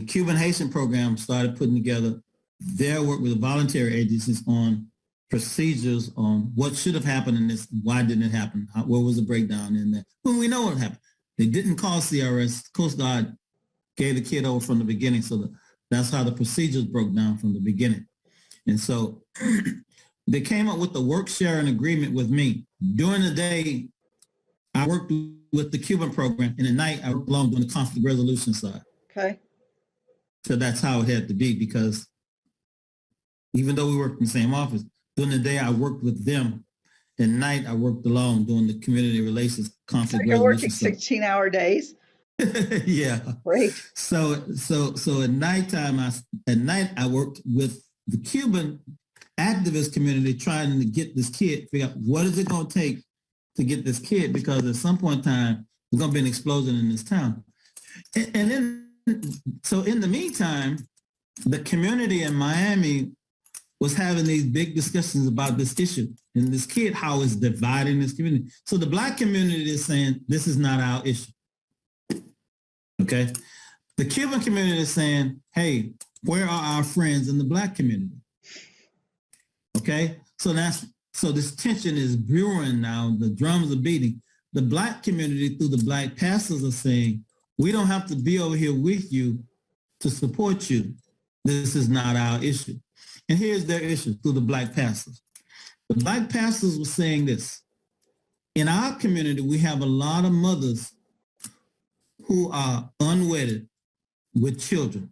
Cuban Haitian program started putting together their work with the voluntary agencies on procedures on what should have happened in this, why didn't it happen, what was the breakdown in that. Well, we know what happened. They didn't call CRS. Coast Guard gave the kid over from the beginning, so that's how the procedures broke down from the beginning. And so they came up with the work sharing agreement with me. During the day, I worked with the Cuban program, and at night I worked along on the conflict resolution side. Okay. So that's how it had to be, because even though we worked in the same office, during the day I worked with them. At night I worked alone doing the community relations conflict You're resolution. working 16-hour days? Yeah. Great. So at night I worked with the Cuban activist community trying to get this kid, figure out what is it going to take to get this kid, because at some point in time, there's going to be an explosion in this town. And then, so in the meantime, the community in Miami was having these big discussions about this issue and this kid, how it's dividing this community. So the Black community is saying, this is not our issue. Okay. The Cuban community is saying, hey, where are our friends in the Black community? Okay. So this tension is brewing now. The drums are beating. The Black community through the Black pastors are saying, we don't have to be over here with you to support you. This is not our issue. And here's their issue through the Black pastors. The Black pastors were saying this. In our community, we have a lot of mothers who are unwedded with children.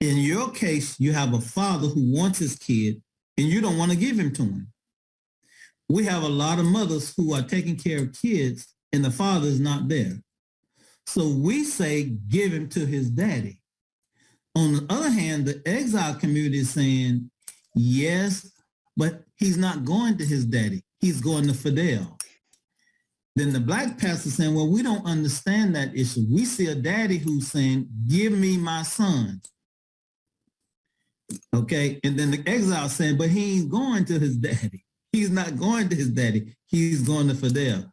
In your case, you have a father who wants his kid and you don't want to give him to him. We have a lot of mothers who are taking care of kids and the father is not there. So we say, give him to his daddy. On the other hand, the exile community is saying, yes, but he's not going to his daddy. He's going to Fidel. Then the Black pastor saying, well, we don't understand that issue. We see a daddy who's saying, give me my son. Okay. And then the exile saying, but he ain't going to his daddy. He's not going to his daddy. He's going to Fidel.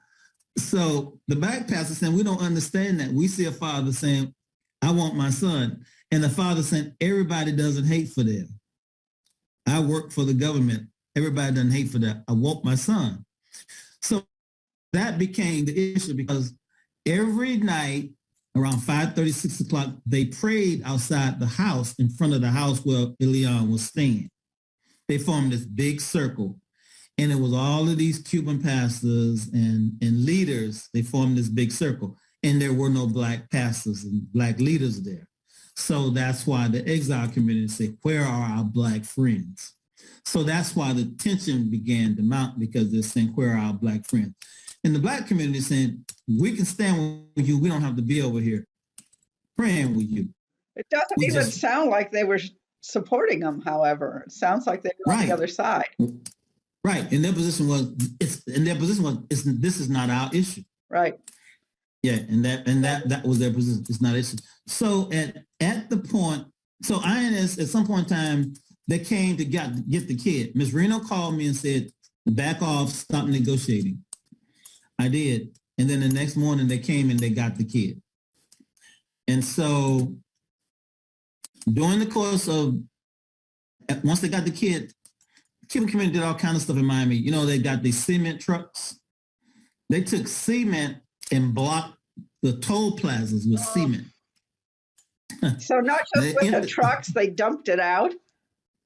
So the Black pastor saying, we don't understand that. We see a father saying, I want my son. And the father saying, everybody doesn't hate Fidel. I work for the government. Everybody doesn't hate Fidel. I want my son. So that became the issue, because every night around 5:30, 6 o'clock, they prayed outside the house, in front of the house where Elian was staying. They formed this big circle. And it was all of these Cuban pastors and leaders. They formed this big circle. And there were no Black pastors and Black leaders there. So that's why the exile community said, where are our Black friends? So that's why the tension began to mount, because they're saying, where are our Black friends? And the Black community is saying, we can stand with you. We don't have to be over here praying with you. It doesn't sound like they were supporting them, however. It sounds like they were on the other side. Right. And their position was, this is not our issue. Right. Yeah, and that was their position. It's not an issue. So at the point, so INS at some point in time, they came to get the kid. Ms. Reno called me and said, back off, stop negotiating. I did. And then the next morning they came and they got the kid. And so during the course of, once they got the kid, Cuban community did all kinds of stuff in Miami. You know, they got these cement trucks. They took cement and blocked the toll plazas with cement. So not just with the trucks, they dumped it out.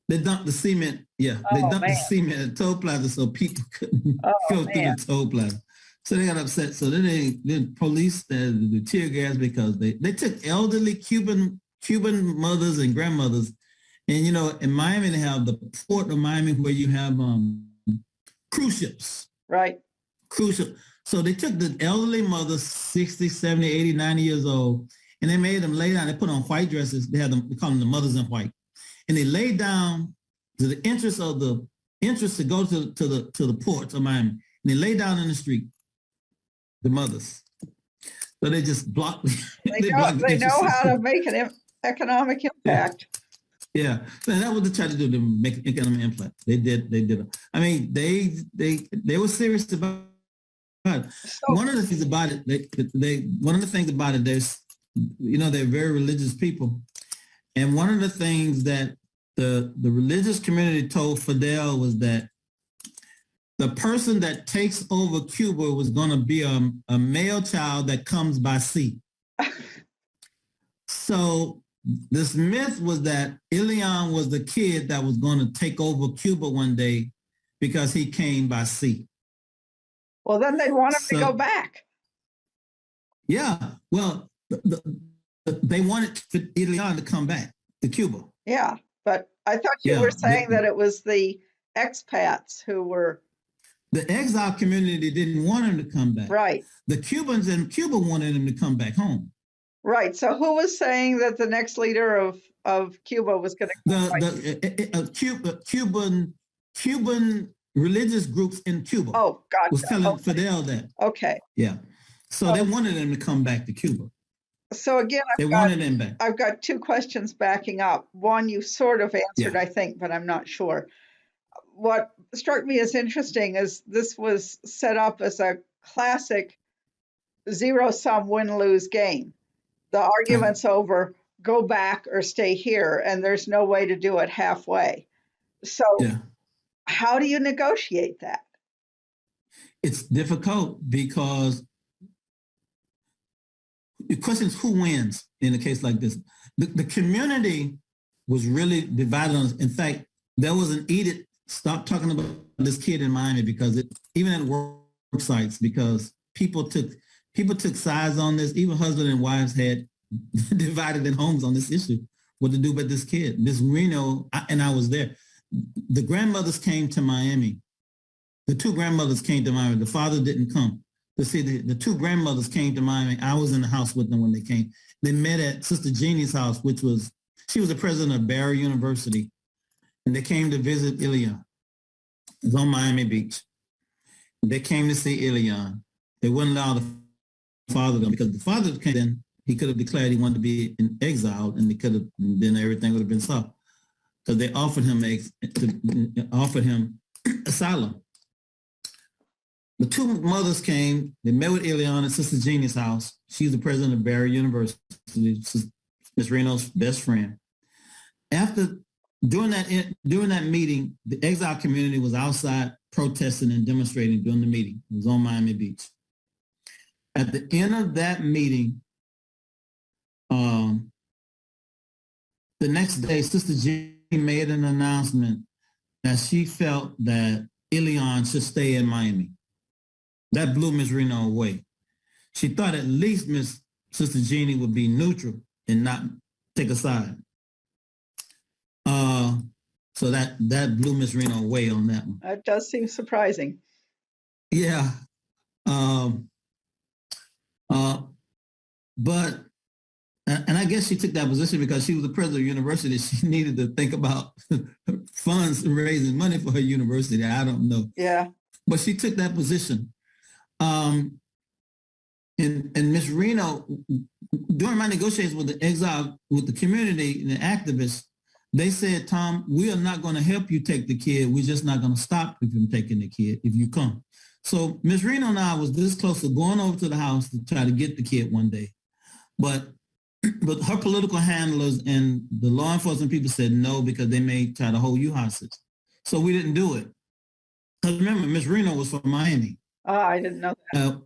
They dumped the cement. Yeah, they dumped the cement at the toll plaza so people couldn't go through the toll plaza. So they got upset. So then they police the tear gas because they took elderly Cuban mothers and grandmothers. And, you know, in Miami, they have the port of Miami where you have cruise ships. Right. Cruise ship. So they took the elderly mothers, 60, 70, 80, 90 years old, and they made them lay down. They put on white dresses. They call them the mothers in white. And they laid down to the entrance to go to the ports of Miami. And they lay down in the street, the mothers. So they just blocked. They know how to make an economic impact. Yeah, so that was what they tried to do, to make an economic impact. They did. I mean, they were serious about it. So, one of the things about it, there's, you know, they're very religious people, and one of the things that the religious community told Fidel was that the person that takes over Cuba was going to be a male child that comes by sea. So this myth was that Ilian was the kid that was going to take over Cuba one day because he came by sea. Well, then they want him to go back. Yeah. Well, they wanted Ilian to come back to Cuba. Yeah. But I thought you were saying that it was the expats who were. The exile community didn't want him to come back. Right. The Cubans in Cuba wanted him to come back home. Right. So who was saying that the next leader of Cuba was going to Cuban religious groups in Cuba? Oh, gotcha. Was telling Fidel that. Okay. Yeah. So they wanted him to come back to Cuba. So again, wanted him back. I've got two questions backing up. One you sort of answered, I think, but I'm not sure. What struck me as interesting is this was set up as a classic zero-sum win-lose game. The argument's over, go back or stay here, and there's no way to do it halfway. So how do you negotiate that? It's difficult because the question is who wins in a case like this. The community was really divided on. In fact, there was an edict, stop talking about this kid in Miami, because even at work sites, because people took sides on this. Even husband and wives had divided in homes on this issue. What to do about this kid? This Reno, and I was there. The grandmothers came to Miami. The two grandmothers came to Miami. The father didn't come. The two grandmothers came to Miami. I was in the house with them when they came. They met at Sister Jeannie's house, she was the president of Barry University. And they came to visit Ilian. It was on Miami Beach. They came to see Ilian. They wouldn't allow the father them, because the father came in, he could have declared he wanted to be in exile, and then everything would have been solved. Because they offered him asylum. The two mothers came, they met with Ilian at Sister Jeannie's house. She's the president of Barry University, Miss Reno's best friend. During that meeting, the exile community was outside protesting and demonstrating during the meeting. It was on Miami Beach. At the end of that meeting, the next day, Sister Jeannie made an announcement that she felt that Ilian should stay in Miami. That blew Miss Reno away. She thought at least Sister Jeannie would be neutral and not take a side. So that blew Miss Reno away on that one. That does seem surprising. Yeah. But I guess she took that position because she was the president of the university. She needed to think about funds and raising money for her university. I don't know. Yeah. But she took that position. And Miss Reno, during my negotiations with the exile, with the community and the activists, they said, Tom, we are not going to help you take the kid. We're just not going to stop you from taking the kid if you come. So Miss Reno and I was this close to going over to the house to try to get the kid one day. But but her political handlers and the law enforcement people said no because they may try to hold you hostage. So we didn't do it. Because remember, Miss Reno was from Miami. I didn't know that.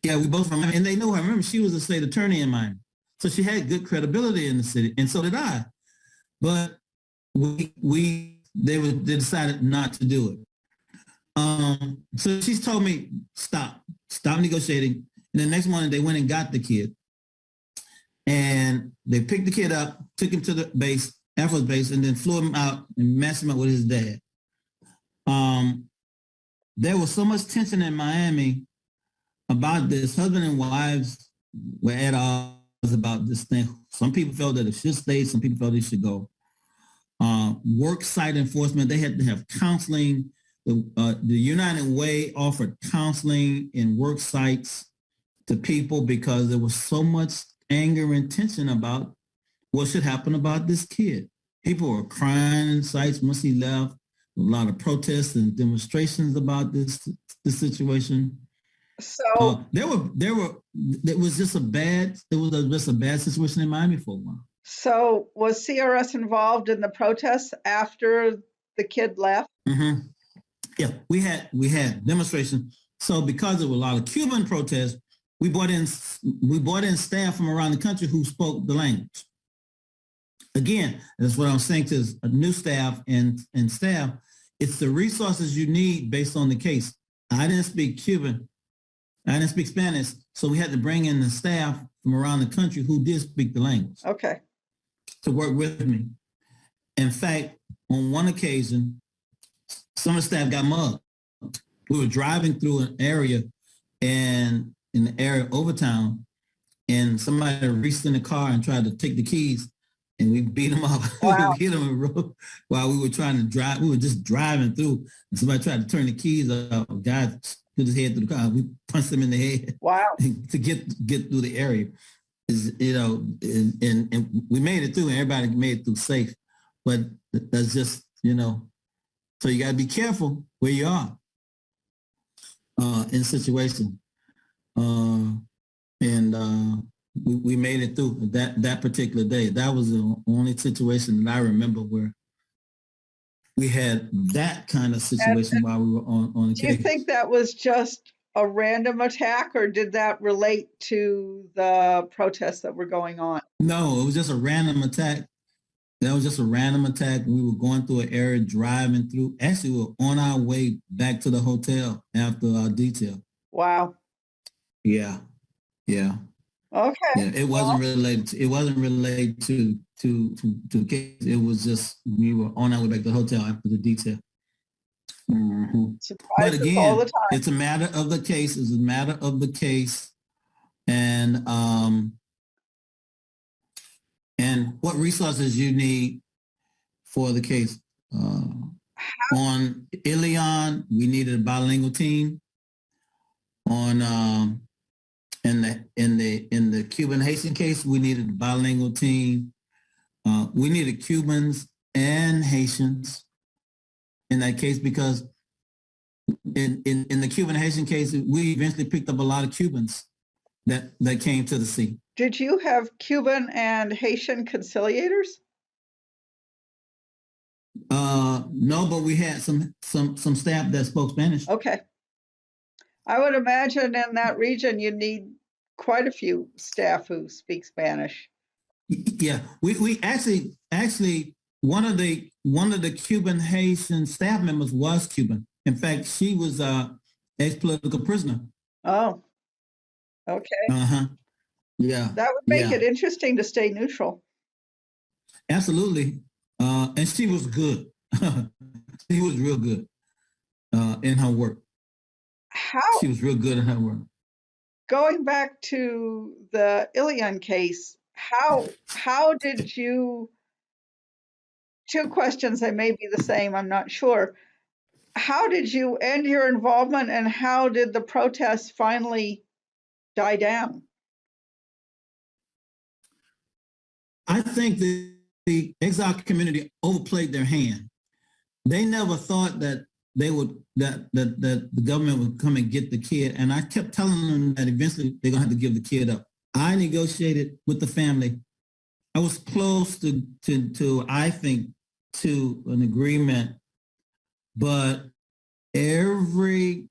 Yeah, we both from Miami, and they knew her. Remember, she was a state attorney in Miami, so she had good credibility in the city, and so did I. But they decided not to do it. So she's told me stop negotiating. And the next morning they went and got the kid, and they picked the kid up, took him to the base, Air Force Base, and then flew him out and matched him up with his dad. There was so much tension in Miami about this. Husband and wives were at odds about this thing. Some people felt that it should stay. Some people felt it should go. Work site enforcement, they had to have counseling. The United Way offered counseling in work sites to people because there was so much anger and tension about what should happen about this kid. People were crying in sites once he left. A lot of protests and demonstrations about this situation. So there was just a bad situation in Miami for a while. So was CRS involved in the protests after the kid left? Mm-hmm. Yeah, we had demonstrations. So because there were a lot of Cuban protests, we brought in staff from around the country who spoke the language. Again, that's what I'm saying to a new staff and staff. It's the resources you need based on the case. I didn't speak Cuban. I didn't speak Spanish. So we had to bring in the staff from around the country who did speak the language. Okay. To work with me. In fact, on one occasion, some of the staff got mugged. We were driving through an area and in the area Overtown, and somebody reached in the car and tried to take the keys, and we beat them up. Wow. We hit them while we were trying to drive. We were just driving through, and somebody tried to turn the keys up. A guy put his head through the car. We punched him in the head. Wow. To get through the area. And we made it through, and everybody made it through safe. But that's just, so you got to be careful where you are in situation. We made it through that particular day. That was the only situation that I remember where we had that kind of situation while we were on the case. Do you think that was just a random attack, or did that relate to the protests that were going on? No, it was just a random attack. That was just a random attack. We were going through an area, driving through. Actually, we were on our way back to the hotel after our detail. Wow. Yeah. Okay. Yeah, it wasn't related. It wasn't related to the case. It was just we were on our way back to the hotel after the detail. Mm-hmm. But again, all the time. It's a matter of the case. It's a matter of the case, and what resources you need for the case. On Ilion, we needed a bilingual team. On in the Cuban Haitian case, we needed a bilingual team. We needed Cubans and Haitians in that case because in the Cuban Haitian case, we eventually picked up a lot of Cubans that came to the scene. Did you have Cuban and Haitian conciliators? No, but we had some staff that spoke Spanish. Okay. I would imagine in that region you need quite a few staff who speak Spanish. Yeah, we actually one of the Cuban Haitian staff members was Cuban. In fact, she was ex-political prisoner. Oh, okay. Uh-huh. Yeah. That would make it interesting to stay neutral. Absolutely. And she was good. She was real good in her work. She was real good in her work. Going back to the Ilion case, how did you, two questions, they may be the same, I'm not sure. How did you end your involvement, and how did the protests finally die down? I think the exile community overplayed their hand. They never thought that the government would come and get the kid, and I kept telling them that eventually they're gonna have to give the kid up. I negotiated with the family. I was close to I think, to an agreement, but at every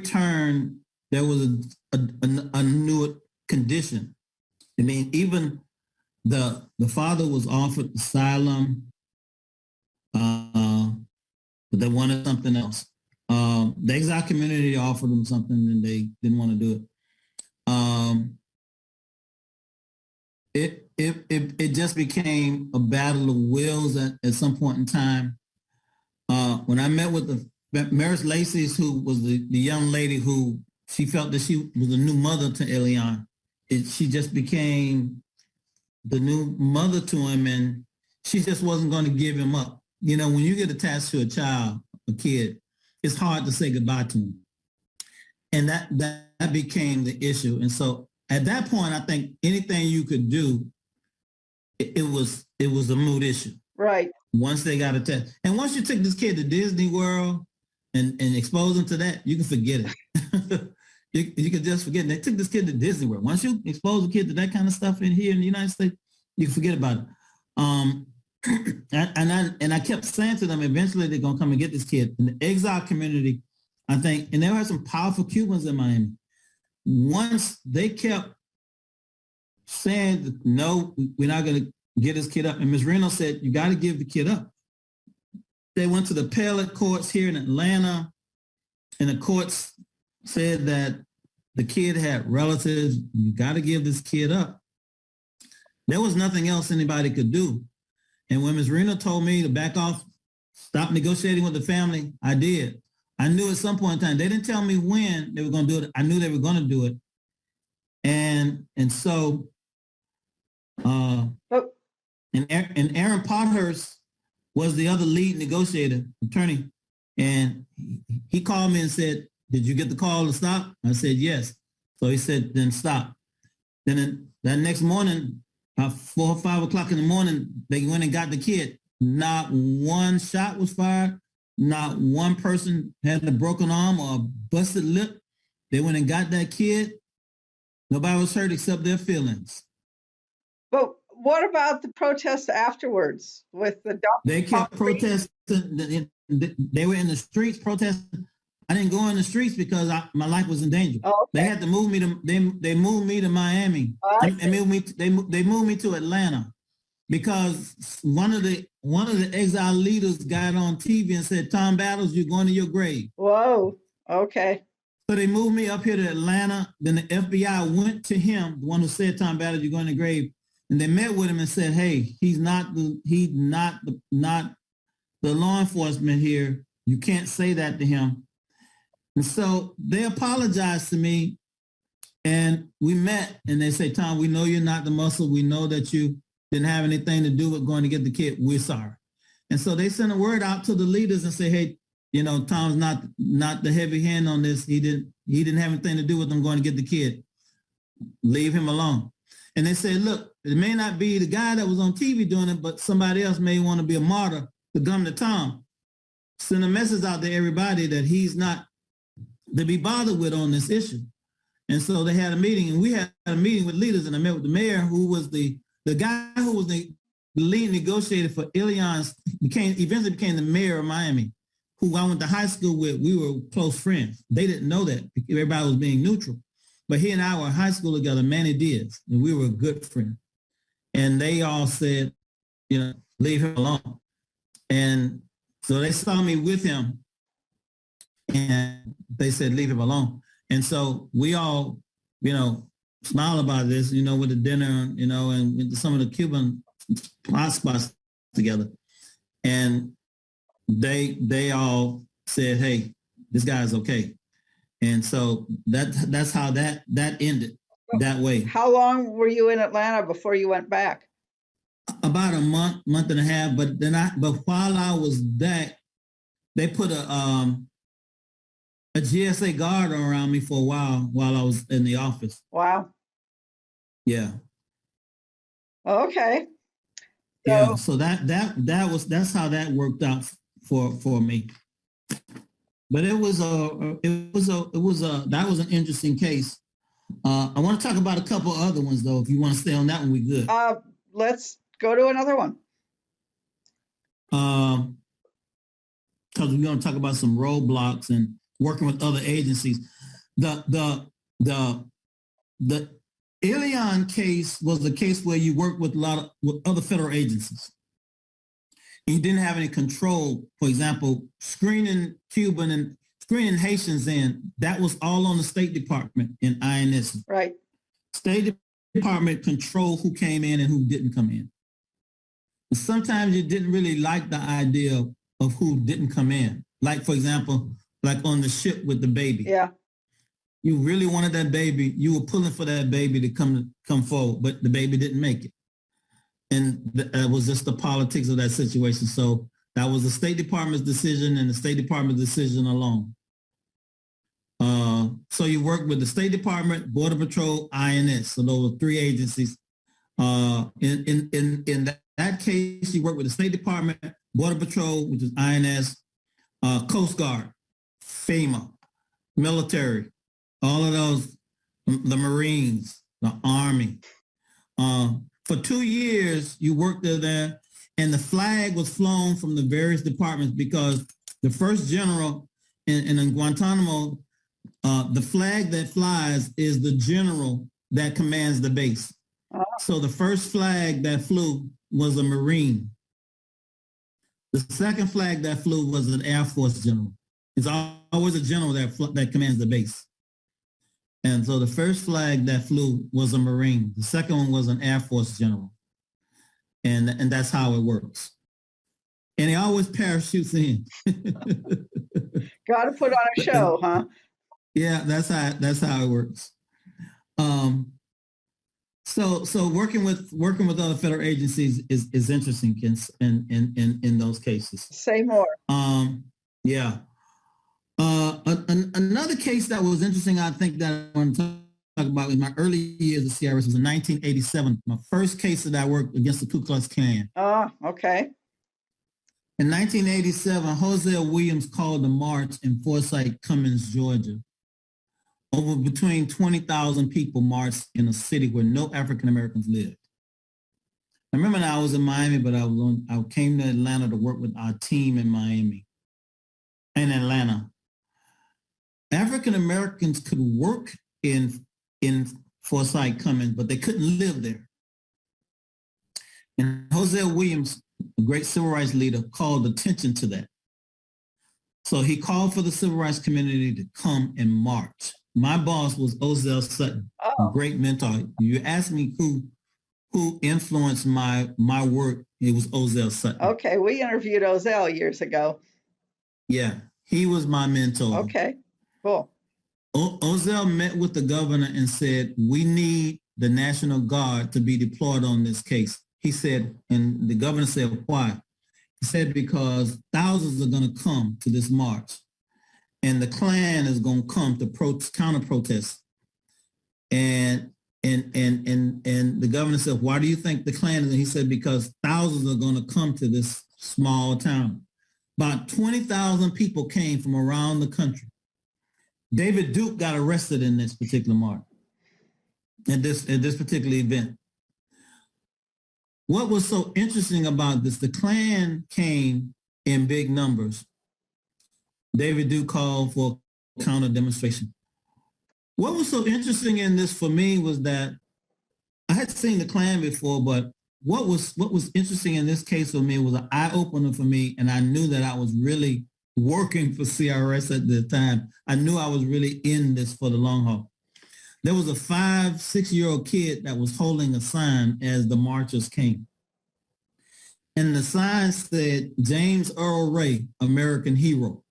turn there was a new condition. I mean, even the father was offered asylum, but they wanted something else. The exile community offered them something and they didn't want to do it. It just became a battle of wills at some point in time. When I met with the Maris Lacey's, who was the young lady who she felt that she was a new mother to Elian, she just became the new mother to him, and she just wasn't going to give him up. You know, when you get attached to a child, a kid, it's hard to say goodbye to him. And that became the issue. And so at that point, I think anything you could do, it was a moot issue. Right. Once they got attached. And once you took this kid to Disney World and expose him to that, you can forget it. you can just forget it. They took this kid to Disney World. Once you expose a kid to that kind of stuff in here in the United States, you can forget about it. And I kept saying to them, eventually they're going to come and get this kid. In the exile community, I think, and there were some powerful Cubans in Miami. Once they kept saying, no, we're not going to get this kid up. And Ms. Reno said, you got to give the kid up. They went to the appellate courts here in Atlanta, and the courts said that the kid had relatives. You got to give this kid up. There was nothing else anybody could do. And when Ms. Reno told me to back off, stop negotiating with the family, I did. I knew at some point in time, they didn't tell me when they were going to do it. I knew they were going to do it. And so, and Aaron Potthurst was the other lead negotiator, attorney. And he called me and said, did you get the call to stop? I said, yes. So he said, then stop. Then that next morning, 4 or 5 o'clock in the morning, they went and got the kid. Not one shot was fired. Not one person had a broken arm or a busted lip. They went and got that kid. Nobody was hurt except their feelings. But what about the protests afterwards with the doctor? They kept protesting. They were in the streets protesting. I didn't go in the streets because my life was in danger. Oh, okay. They had to move me to. They moved me to Miami. They moved me to Atlanta because one of the exile leaders got on TV and said, "Tom Battles, you're going to your grave." Whoa. Okay. So they moved me up here to Atlanta. Then the FBI went to him, the one who said, "Tom Battles, you're going to your grave," and they met with him and said, "Hey, he's not the law enforcement here. You can't say that to him." And so they apologized to me, and we met, and they say, "Tom, we know you're not the muscle. We know that you didn't have anything to do with going to get the kid. We're sorry." And so they sent a word out to the leaders and say, "Hey, you know, Tom's not the heavy hand on this. He didn't have anything to do with them going to get the kid. Leave him alone." And they said, "Look, it may not be the guy that was on TV doing it, but somebody else may want to be a martyr to come to Tom. Send a message out to everybody that he's not to be bothered with on this issue." And so they had a meeting, and we had a meeting with leaders, and I met with the mayor, who was the guy who was the lead negotiator for Elian's, eventually became the mayor of Miami, who I went to high school with. We were close friends. They didn't know that. Everybody was being neutral. But he and I were in high school together, Manny Diaz, and we were good friends. And they all said, you know, leave him alone. And so they saw me with him, and they said, leave him alone. And so we all, you know, smile about this, you know, with the dinner, you know, and with some of the Cuban hot spots together. And they all said, hey, this guy's okay. And so that's how that ended that way. How long were you in Atlanta before you went back? About a month and a half. But while I was back, they put a GSA guard around me for a while I was in the office. Wow. Yeah. Okay. Yeah. So that's how that worked out for me. But that was an interesting case. I want to talk about a couple other ones, though. If you want to stay on that one, we good. Let's go to another one. Because we're going to talk about some roadblocks and working with other agencies. The Ilion case was the case where you worked with with other federal agencies. And you didn't have any control. For example, screening Cuban and screening Haitians in, that was all on the State Department and INS. Right. State Department controlled who came in and who didn't come in. And sometimes you didn't really like the idea of who didn't come in. Like, for example, like on the ship with the baby. Yeah. You really wanted that baby. You were pulling for that baby to come forward, but the baby didn't make it. And that was just the politics of that situation. So that was the State Department's decision and the State Department's decision alone. So you worked with the State Department, Border Patrol, INS. So those were three agencies. In that case, you worked with the State Department, Border Patrol, which is INS, Coast Guard, FEMA, military, all of those, the Marines, the Army. For 2 years, you worked there, and the flag was flown from the various departments because the first general in Guantanamo, the flag that flies is the general that commands the base. So the first flag that flew was a Marine. The second flag that flew was an Air Force general. It's always a general that commands the base. And so the first flag that flew was a Marine. The second one was an Air Force general. And that's how it works. And he always parachutes in. Got to put on a show, huh? Yeah, that's how it works. So working with other federal agencies is interesting in those cases. Say more. Yeah. Another case that was interesting, I think, that I want to talk about in my early years of CRS was in 1987. My first case that I worked against the Ku Klux Klan. Oh, okay. In 1987, Hosea Williams called a march in Forsyth, Cummins, Georgia. Over between 20,000 people marched in a city where no African Americans lived. I remember now I was in Miami, but I came to Atlanta to work with our team in Miami and Atlanta. African Americans could work in Forsyth, Cummins, but they couldn't live there. And Hosea Williams, a great civil rights leader, called attention to that. So he called for the civil rights community to come and march. My boss was Ozell Sutton, a great mentor. You asked me who influenced my work, it was Ozell Sutton. Okay, we interviewed Ozell years ago. Yeah, he was my mentor. Okay, cool. Ozell met with the governor and said, we need the National Guard to be deployed on this case. He said, and the governor said, why? He said, because thousands are going to come to this march. And the Klan is going to come to counter protest. And the governor said, why do you think the Klan is? And he said, because thousands are going to come to this small town. About 20,000 people came from around the country. David Duke got arrested in this particular march, at this particular event. What was so interesting about this, the Klan came in big numbers. David Duke called for a counter demonstration. What was so interesting in this for me was that I had seen the Klan before, but what was interesting in this case for me was an eye-opener for me, and I knew that I was really working for CRS at the time. I knew I was really in this for the long haul. There was a 5-6-year-old kid that was holding a sign as the marchers came. And the sign said, James Earl Ray, American hero.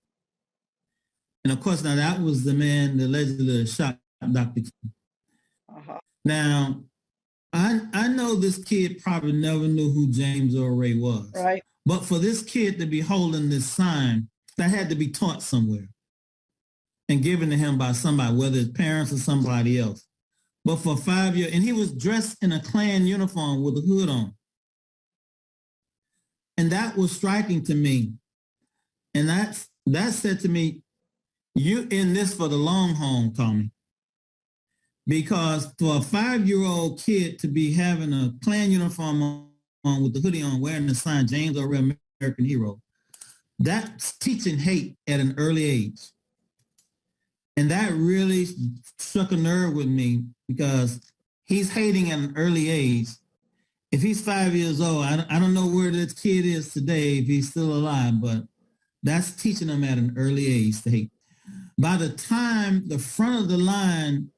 And of course, now that was the man that allegedly shot Dr. King. Uh-huh. Now, I know this kid probably never knew who James Earl Ray was. Right. But for this kid to be holding this sign, that had to be taught somewhere and given to him by somebody, whether his parents or somebody else. But for 5 years, and he was dressed in a Klan uniform with a hood on. And that was striking to me. And that said to me, you in this for the long haul, Tommy. because for a 5-year-old kid to be having a Klan uniform on with the hoodie on, wearing the sign James or American Hero, that's teaching hate at an early age. And that really struck a nerve with me because he's hating at an early age. If he's 5 years old, I don't know where this kid is today, if he's still alive, but that's teaching him at an early age to hate. By the time the front of the line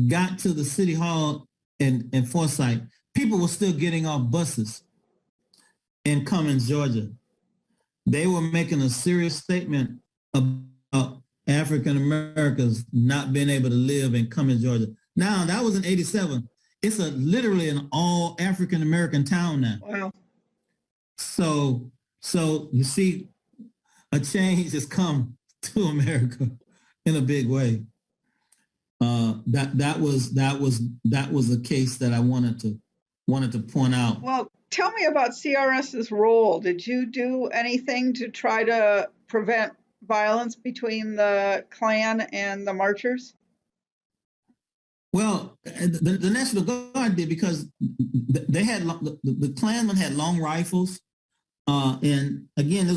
got to the city hall in Forsyth, people were still getting off buses in Cummins, Georgia. They were making a serious statement about African Americans not being able to live in Cummins, Georgia. Now, that was in 87. It's literally an all African American town now. Wow. So you see, a change has come to America in a big way. That was a case that I wanted to point out. Well, tell me about CRS's role. Did you do anything to try to prevent violence between the Klan and the marchers? Well, the National Guard did, because they had the Klansmen had long rifles, and again,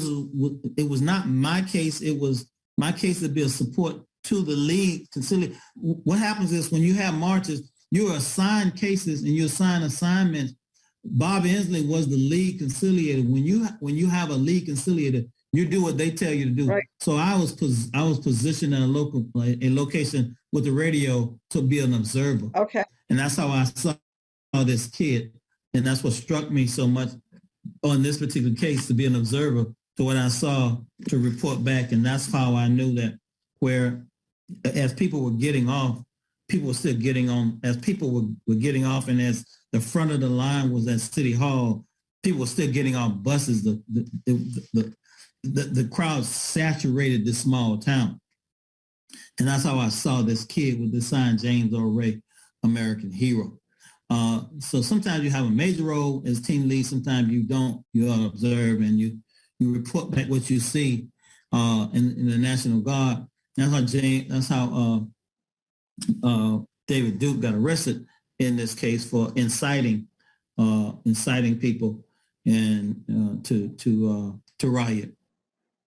it was not my case. It was my case to be a support to the League. What happens is when you have marches, you're assigned cases and you assign assignments. Bob Inslee was the lead conciliator. When you have a lead conciliator, you do what they tell you to do. Right. So I was positioned in a location with the radio to be an observer. Okay. And that's how I saw this kid. And that's what struck me so much on this particular case, to be an observer to what I saw, to report back. And that's how I knew that as people were getting off, people were still getting on. As people were getting off, and as the front of the line was at City Hall, people were still getting off buses. The crowd saturated this small town. And that's how I saw this kid with the sign, James Earl Ray, American Hero. So sometimes you have a major role as team lead, sometimes you don't. You observe and you report back what you see in the National Guard. That's how David Duke got arrested in this case for inciting people and to riot.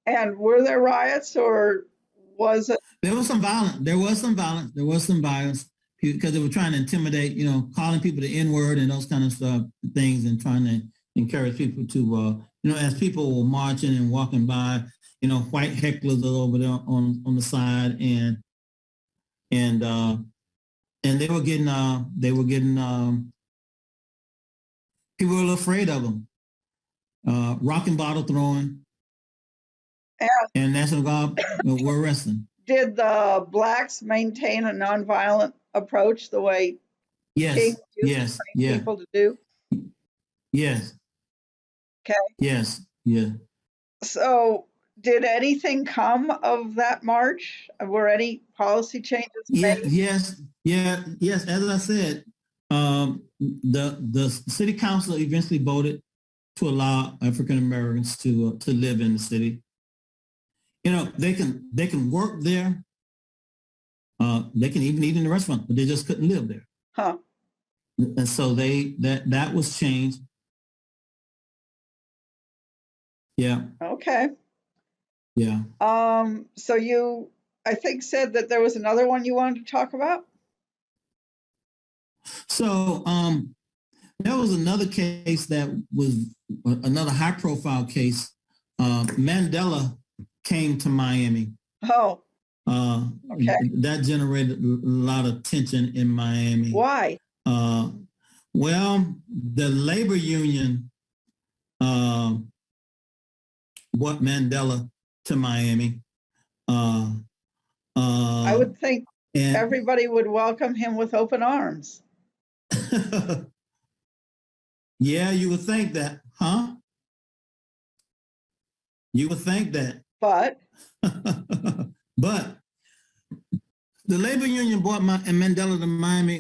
And were there riots, or was it? There was some violence because they were trying to intimidate, calling people the N-word and those kind of things, and trying to encourage people to, as people were marching and walking by, white hecklers are over there on the side, and they were getting people were a little afraid of them, rock and bottle throwing, and National Guard were arresting. Did the blacks maintain a nonviolent approach the way King used people to do? Yes. Okay. Yes. Yeah. So did anything come of that march? Were any policy changes made? Yes. As I said, the city council eventually voted to allow African Americans to live in the city. They can work there. They can even eat in the restaurant, but they just couldn't live there. Huh. And so that was changed. Yeah. Okay. Yeah. So you, I think, said that there was another one you wanted to talk about? So there was another case that was another high-profile case. Mandela came to Miami. Oh. Okay. That generated a lot of tension in Miami. Why? Well, the labor union brought Mandela to Miami. I would think everybody would welcome him with open arms. Yeah, you would think that, huh? You would think that. But? But the labor union brought Mandela to Miami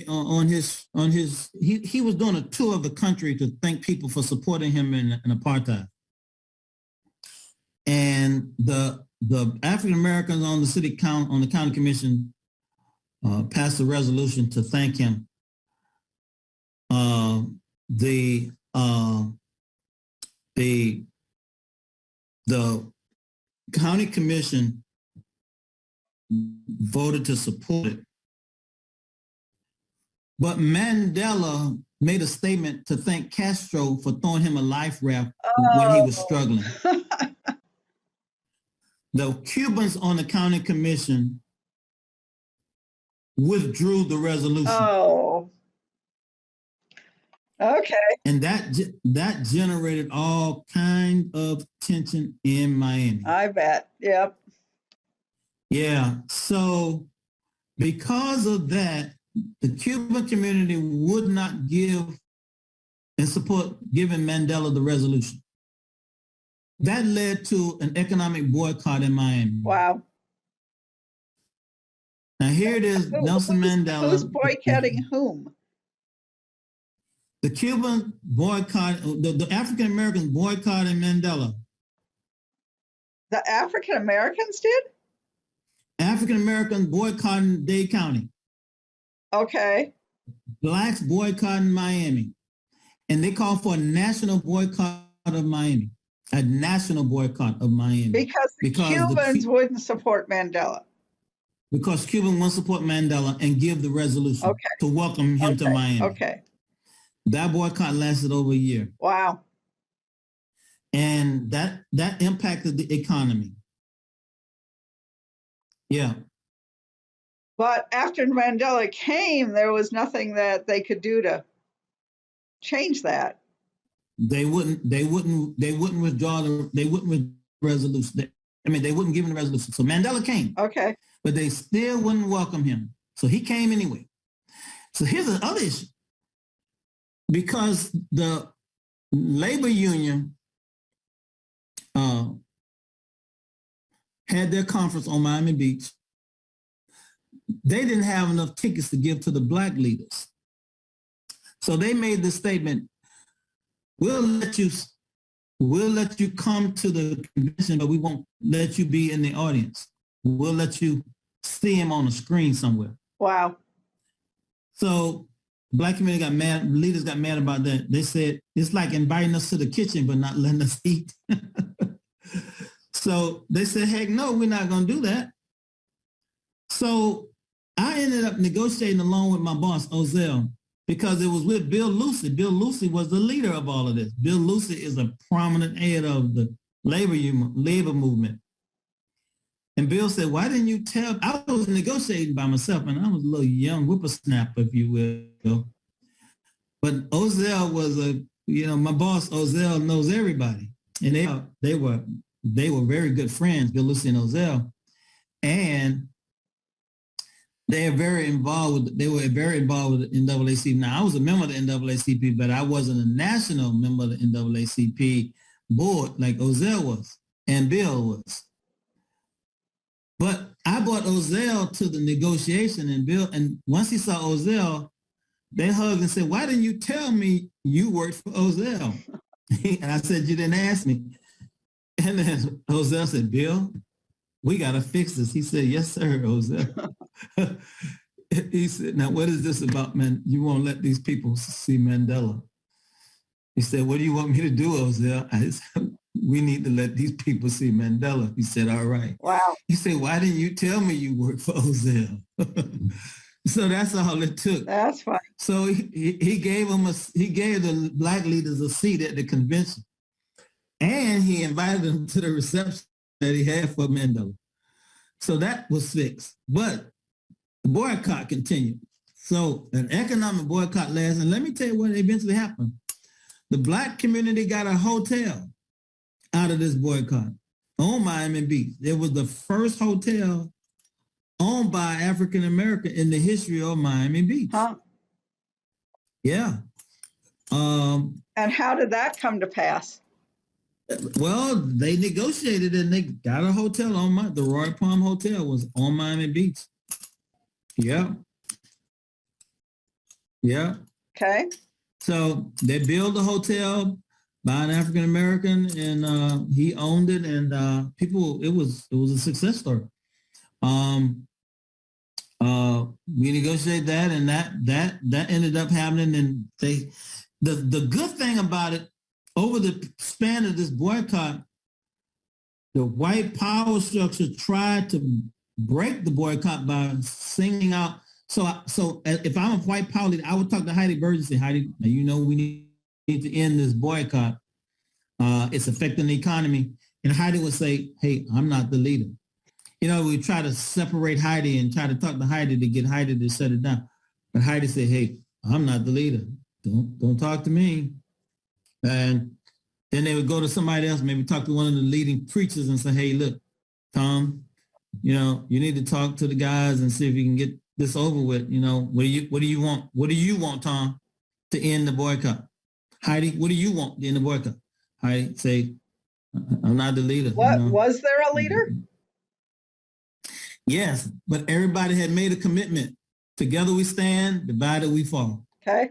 he was doing a tour of the country to thank people for supporting him in apartheid. And the African Americans on the county commission passed a resolution to thank him. The county commission voted to support it, but Mandela made a statement to thank Castro for throwing him a life raft when he was struggling. The Cubans on the county commission withdrew the resolution. Oh, okay. And that generated all kind of tension in Miami. I bet. Yep. Yeah. So because of that, the Cuban community would not give and support giving Mandela the resolution. That led to an economic boycott in Miami. Wow. Now here it is, Nelson Mandela. Who's boycotting whom? The Cuban boycott, the African Americans boycotting Mandela. The African Americans did? African Americans boycotting Dade County. Okay. Blacks boycotting Miami. And they called for a national boycott of Miami. A national boycott of Miami. Because Cubans wouldn't support Mandela. Because Cubans wouldn't support Mandela and give the resolution to welcome him to Miami. Okay. That boycott lasted over a year. Wow. And that impacted the economy. Yeah. But after Mandela came, there was nothing that they could do to change that. They wouldn't withdraw the resolution. They wouldn't give him the resolution. So Mandela came. Okay. But they still wouldn't welcome him. So he came anyway. So here's the other issue. Because the labor union had their conference on Miami Beach, they didn't have enough tickets to give to the black leaders. So they made the statement, we'll let you come to the convention, but we won't let you be in the audience. We'll let you see him on a screen somewhere. Wow. So black community got mad, leaders got mad about that. They said, it's like inviting us to the kitchen, but not letting us eat. So they said, heck no, we're not going to do that. So I ended up negotiating along with my boss, Ozell, because it was with Bill Lucy. Bill Lucy was the leader of all of this. Bill Lucy is a prominent head of the labor movement. And Bill said, why didn't you tell? I was negotiating by myself, and I was a little young whippersnapper, if you will. But Ozell was my boss, Ozell, knows everybody. And they were very good friends, Bill Lucy and Ozell. And they were very involved with the NAACP. Now, I was a member of the NAACP, but I wasn't a national member of the NAACP board like Ozell was and Bill was. But I brought Ozell to the negotiation, and once he saw Ozell, they hugged and said, why didn't you tell me you worked for Ozell? And I said, you didn't ask me. And then Ozell said, Bill, we got to fix this. He said, yes, sir, Ozell. He said, now what is this about, man? You won't let these people see Mandela. He said, what do you want me to do, Ozell? I said, we need to let these people see Mandela. He said, all right. Wow. He said, why didn't you tell me you worked for Ozell? So that's all it took. That's fine. So he gave the black leaders a seat at the convention. And he invited them to the reception that he had for Mandela. So that was fixed. But the boycott continued. So an economic boycott lasted. And let me tell you what eventually happened. The black community got a hotel out of this boycott on Miami Beach. It was the first hotel owned by African American in the history of Miami Beach. Huh? Yeah. And how did that come to pass? Well, they negotiated and they got a hotel the Roy Palm Hotel was on Miami Beach. Yeah. Yeah. Okay. So they built a hotel by an African American, and he owned it, and it was a success story. We negotiated that, and that ended up happening. And the good thing about it, over the span of this boycott, the white power structure tried to break the boycott by singing out. So if I'm a white power leader, I would talk to Heidi Burgess and say, Heidi, now we need to end this boycott. It's affecting the economy. And Heidi would say, hey, I'm not the leader. We try to separate Heidi and try to talk to Heidi to get Heidi to shut it down. But Heidi said, hey, I'm not the leader. Don't talk to me. And then they would go to somebody else, maybe talk to one of the leading preachers and say, hey, look, Tom, you need to talk to the guys and see if you can get this over with. What do you want? What do you want, Tom, to end the boycott? Heidi, what do you want to end the boycott? Heidi say, I'm not the leader. Was there a leader? Yes, but everybody had made a commitment. Together we stand, divided we fall. Okay.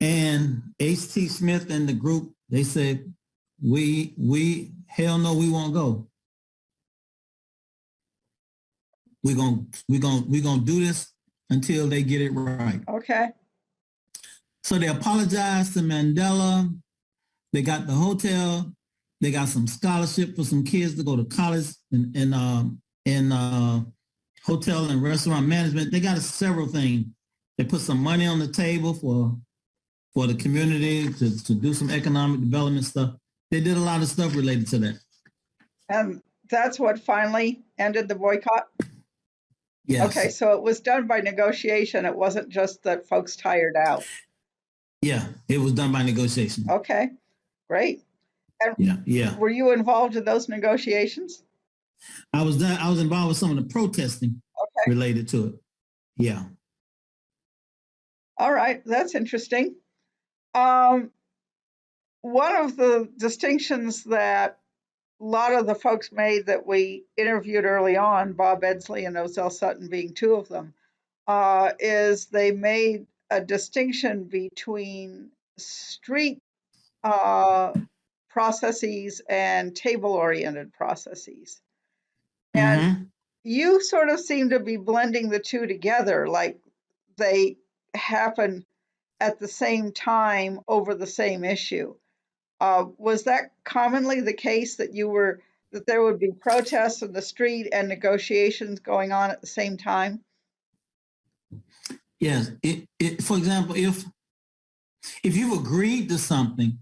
And H.T. Smith and the group, they said, we hell no, we won't go. We're gonna do this until they get it right. Okay. So they apologized to Mandela. They got the hotel. They got some scholarship for some kids to go to college in hotel and restaurant management. They got several things. They put some money on the table for the community to do some economic development stuff. They did a lot of stuff related to that. And that's what finally ended the boycott? Yes. Okay, so it was done by negotiation. It wasn't just that folks tired out. Yeah, it was done by negotiation. Okay, great. And yeah. Were you involved in those negotiations? I was involved with some of the protesting related to it. Yeah. All right, that's interesting. One of the distinctions that a lot of the folks made that we interviewed early on, Bob Edsley and Ozell Sutton being two of them, is they made a distinction between street processes and table-oriented processes. And you sort of seem to be blending the two together, like they happen at the same time over the same issue. Was that commonly the case that there would be protests in the street and negotiations going on at the same time? Yes. For example, if you've agreed to something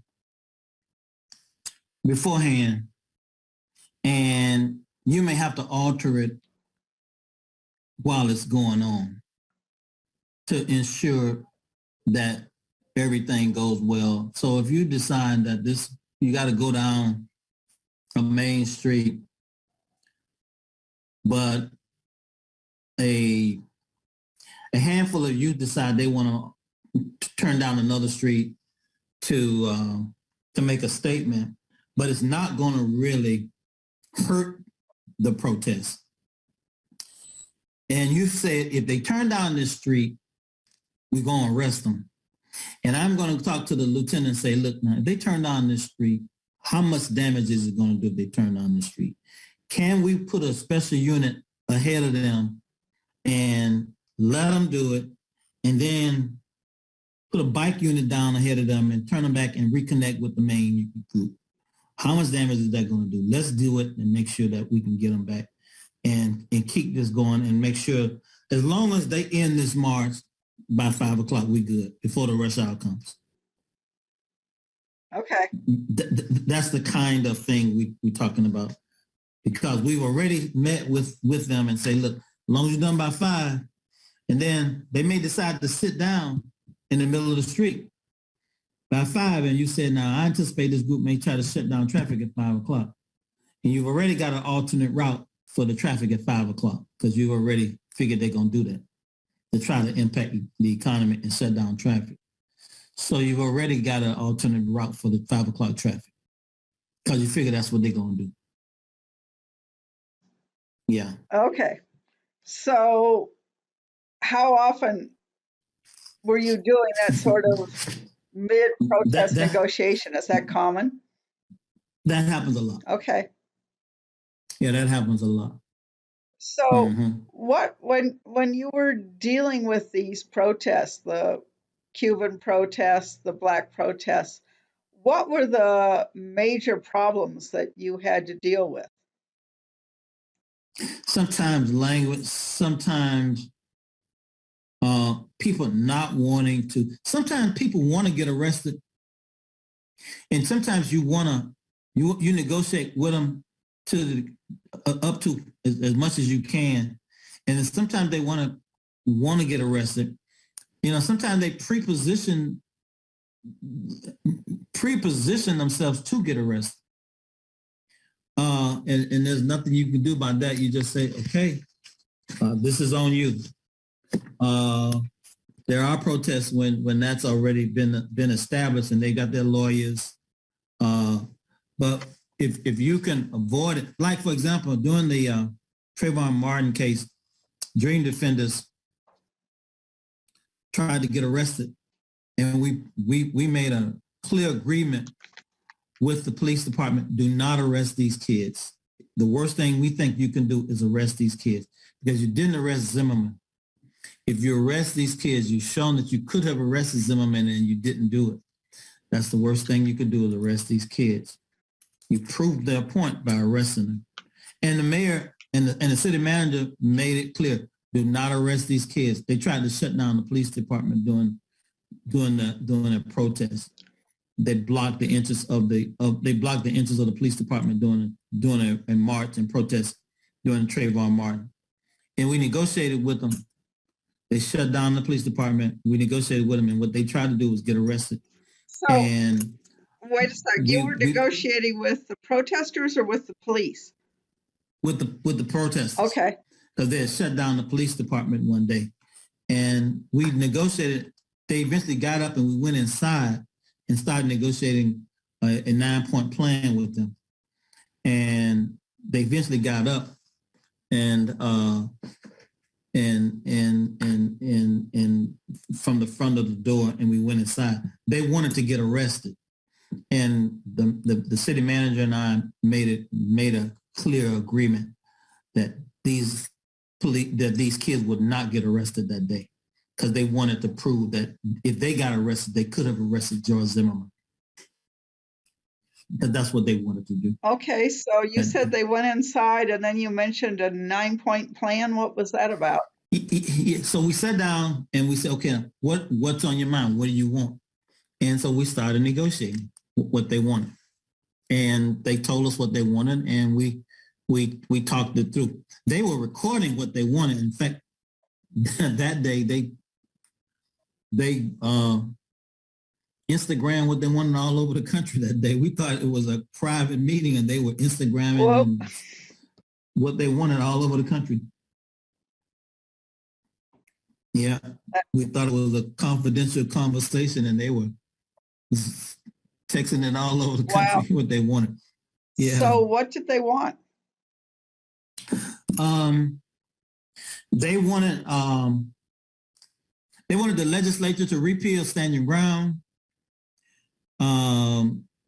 beforehand and you may have to alter it while it's going on to ensure that everything goes well. So if you decide that you got to go down a main street, but a handful of you decide they want to turn down another street to make a statement, but it's not going to really hurt the protest. And you said, if they turn down this street, we're going to arrest them. And I'm going to talk to the lieutenant and say, look, now, if they turn down this street, how much damage is it going to do if they turn down the street? Can we put a special unit ahead of them and let them do it, and then put a bike unit down ahead of them and turn them back and reconnect with the main group? How much damage is that going to do? Let's do it and make sure that we can get them back and keep this going and make sure as long as they end this march by 5 o'clock, we good before the rush hour comes. Okay. That's the kind of thing we're talking about, because we've already met with them and say, look, as long as you're done by 5, and then they may decide to sit down in the middle of the street by 5, and you said, now I anticipate this group may try to shut down traffic at 5 o'clock. And you've already got an alternate route for the traffic at 5 o'clock because you already figured they're going to do that to try to impact the economy and shut down traffic. So you've already got an alternate route for the 5 o'clock traffic because you figure that's what they're going to do. Yeah. Okay. So how often were you doing that sort of mid-protest negotiation? Is that common? That happens a lot. Okay. Yeah, that happens a lot. So Mm-hmm. when you were dealing with these protests, the Cuban protests, the Black protests, what were the major problems that you had to deal with? Sometimes language, sometimes people not wanting to. Sometimes people want to get arrested, and sometimes you negotiate with them to up to as much as you can, and then sometimes they want to get arrested. You know, sometimes they preposition themselves to get arrested. And there's nothing you can do about that. You just say, okay, this is on you. Uh, there are protests when that's already been established and they got their lawyers. But if you can avoid it, like for example, during the Trayvon Martin case, dream defenders tried to get arrested, and we made a clear agreement with the police department: do not arrest these kids. The worst thing we think you can do is arrest these kids, because you didn't arrest Zimmerman. If you arrest these kids, you've shown that you could have arrested Zimmerman and you didn't do it. That's the worst thing you could do, is arrest these kids. You proved their point by arresting them. And the mayor and the city manager made it clear: do not arrest these kids. They tried to shut down the police department during the protest. They blocked the entrance of the police department during a march and protest during Trayvon Martin. And we negotiated with them. They shut down the police department. We negotiated with them, and what they tried to do was get arrested. So And wait a sec, you were we negotiating with the protesters or with the police? with the protesters, Okay. because they had shut down the police department one day, and we negotiated. They eventually got up, and we went inside and started negotiating a 9-point plan with them. And they eventually got up and from the front of the door, and we went inside. They wanted to get arrested, and the city manager and I made a clear agreement that these kids would not get arrested that day, because they wanted to prove that if they got arrested, they could have arrested George Zimmerman. Because that's what they wanted to do. Okay, so you said they went inside, and then you mentioned a 9-point plan. What was that about? So we sat down and we said, okay, what's on your mind? What do you want? And so we started negotiating what they wanted. And they told us what they wanted, and we talked it through. They were recording what they wanted. In fact, that day they Instagram what they wanted all over the country that day. We thought it was a private meeting, and they were Instagramming what they wanted all over the country. Yeah, we thought it was a confidential conversation, and they were texting it all over the country what they wanted. Yeah. So what did they want? They wanted the legislature to repeal Stand Your Ground,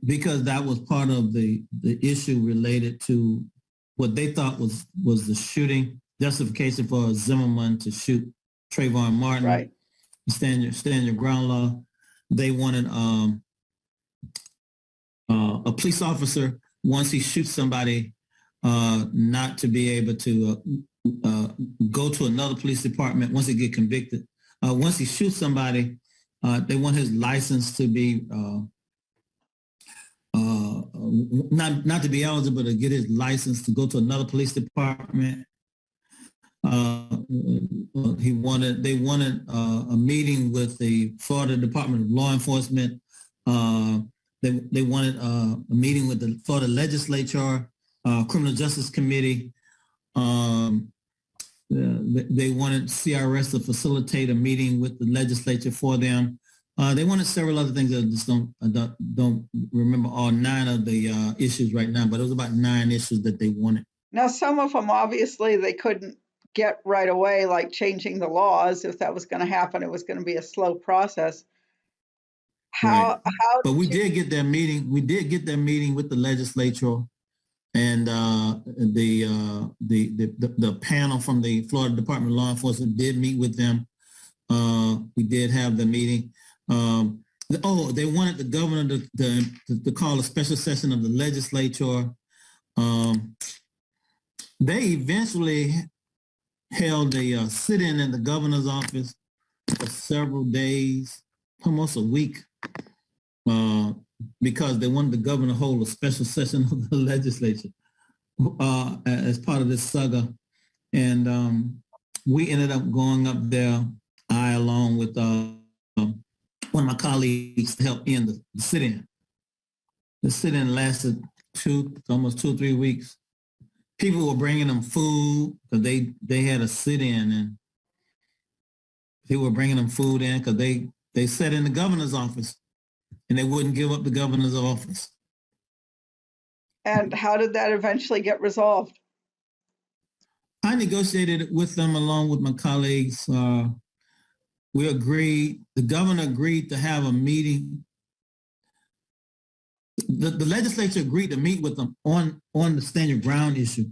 because that was part of the issue related to what they thought was the shooting justification for Zimmerman to shoot Trayvon Martin. Right. Stand Your Ground law. They wanted a police officer, once he shoots somebody, not to be able to go to another police department once he get convicted. Once he shoots somebody, they want his license to be not to be eligible to get his license to go to another police department. They wanted a meeting with the Florida Department of Law Enforcement. They wanted a meeting with the Florida Legislature, Criminal Justice Committee. They wanted CRS to facilitate a meeting with the legislature for them. They wanted several other things. I just don't remember all 9 of the issues right now, but it was about 9 issues that they wanted. Now, some of them obviously they couldn't get right away, like changing the laws. If that was going to happen, it was going to be a slow process. But we did get their meeting. We did get their meeting with the legislature, and the panel from the Florida Department of Law Enforcement did meet with them. We did have the meeting. They wanted the governor to call a special session of the legislature. They eventually held a sit-in in the governor's office for several days, almost a week, because they wanted the governor to hold a special session of the legislature as part of this saga. And we ended up going up there, I along with one of my colleagues, to help end the sit-in. The sit-in lasted almost 2 or 3 weeks. People were bringing them food because they had a sit-in, and people were bringing them food in because they sat in the governor's office and they wouldn't give up the governor's office. And how did that eventually get resolved? I negotiated with them along with my colleagues. We agreed, the governor agreed to have a meeting. The legislature agreed to meet with them on the stand your ground issue.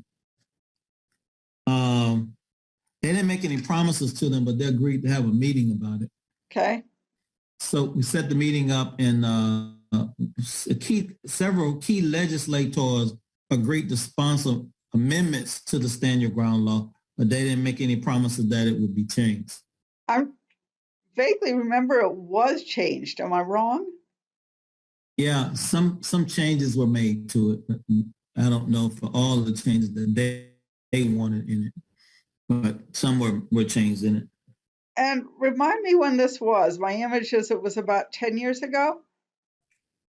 They didn't make any promises to them, but they agreed to have a meeting about it. Okay. So we set the meeting up, and several key legislators agreed to sponsor amendments to the stand your ground law, but they didn't make any promises that it would be changed. I vaguely remember it was changed. Am I wrong? Yeah, some changes were made to it, but I don't know for all the changes that they wanted in it, but some were changed in it. And remind me when this was. My image is it was about 10 years ago.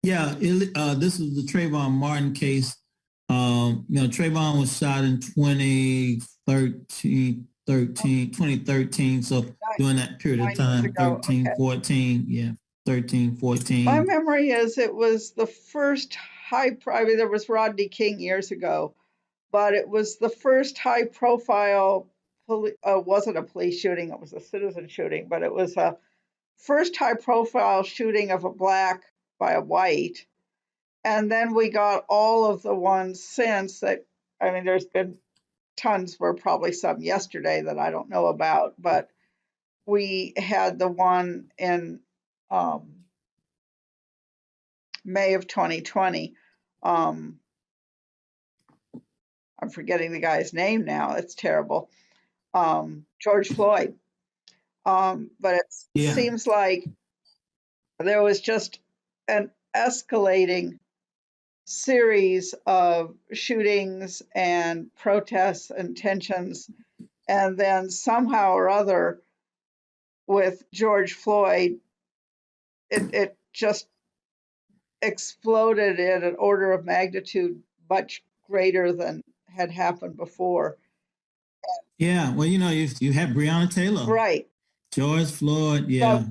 Yeah, this was the Trayvon Martin case. Trayvon was shot in 2013. So during that period of time, 13, okay. 14, yeah, 13, 14. My memory is it was the first there was Rodney King years ago, but it was the first high profile, wasn't a police shooting, it was a citizen shooting, but it was a first high profile shooting of a black by a white. And then we got all of the ones since that. I mean, there's been tons, were probably some yesterday that I don't know about, but we had the one in May of 2020. I'm forgetting the guy's name now. It's terrible. George Floyd. But it seems like there was just an escalating series of shootings and protests and tensions. And then somehow or other with George Floyd, it just exploded in an order of magnitude much greater than had happened before. Yeah, well, you had Breonna Taylor. Right. George Floyd, yeah.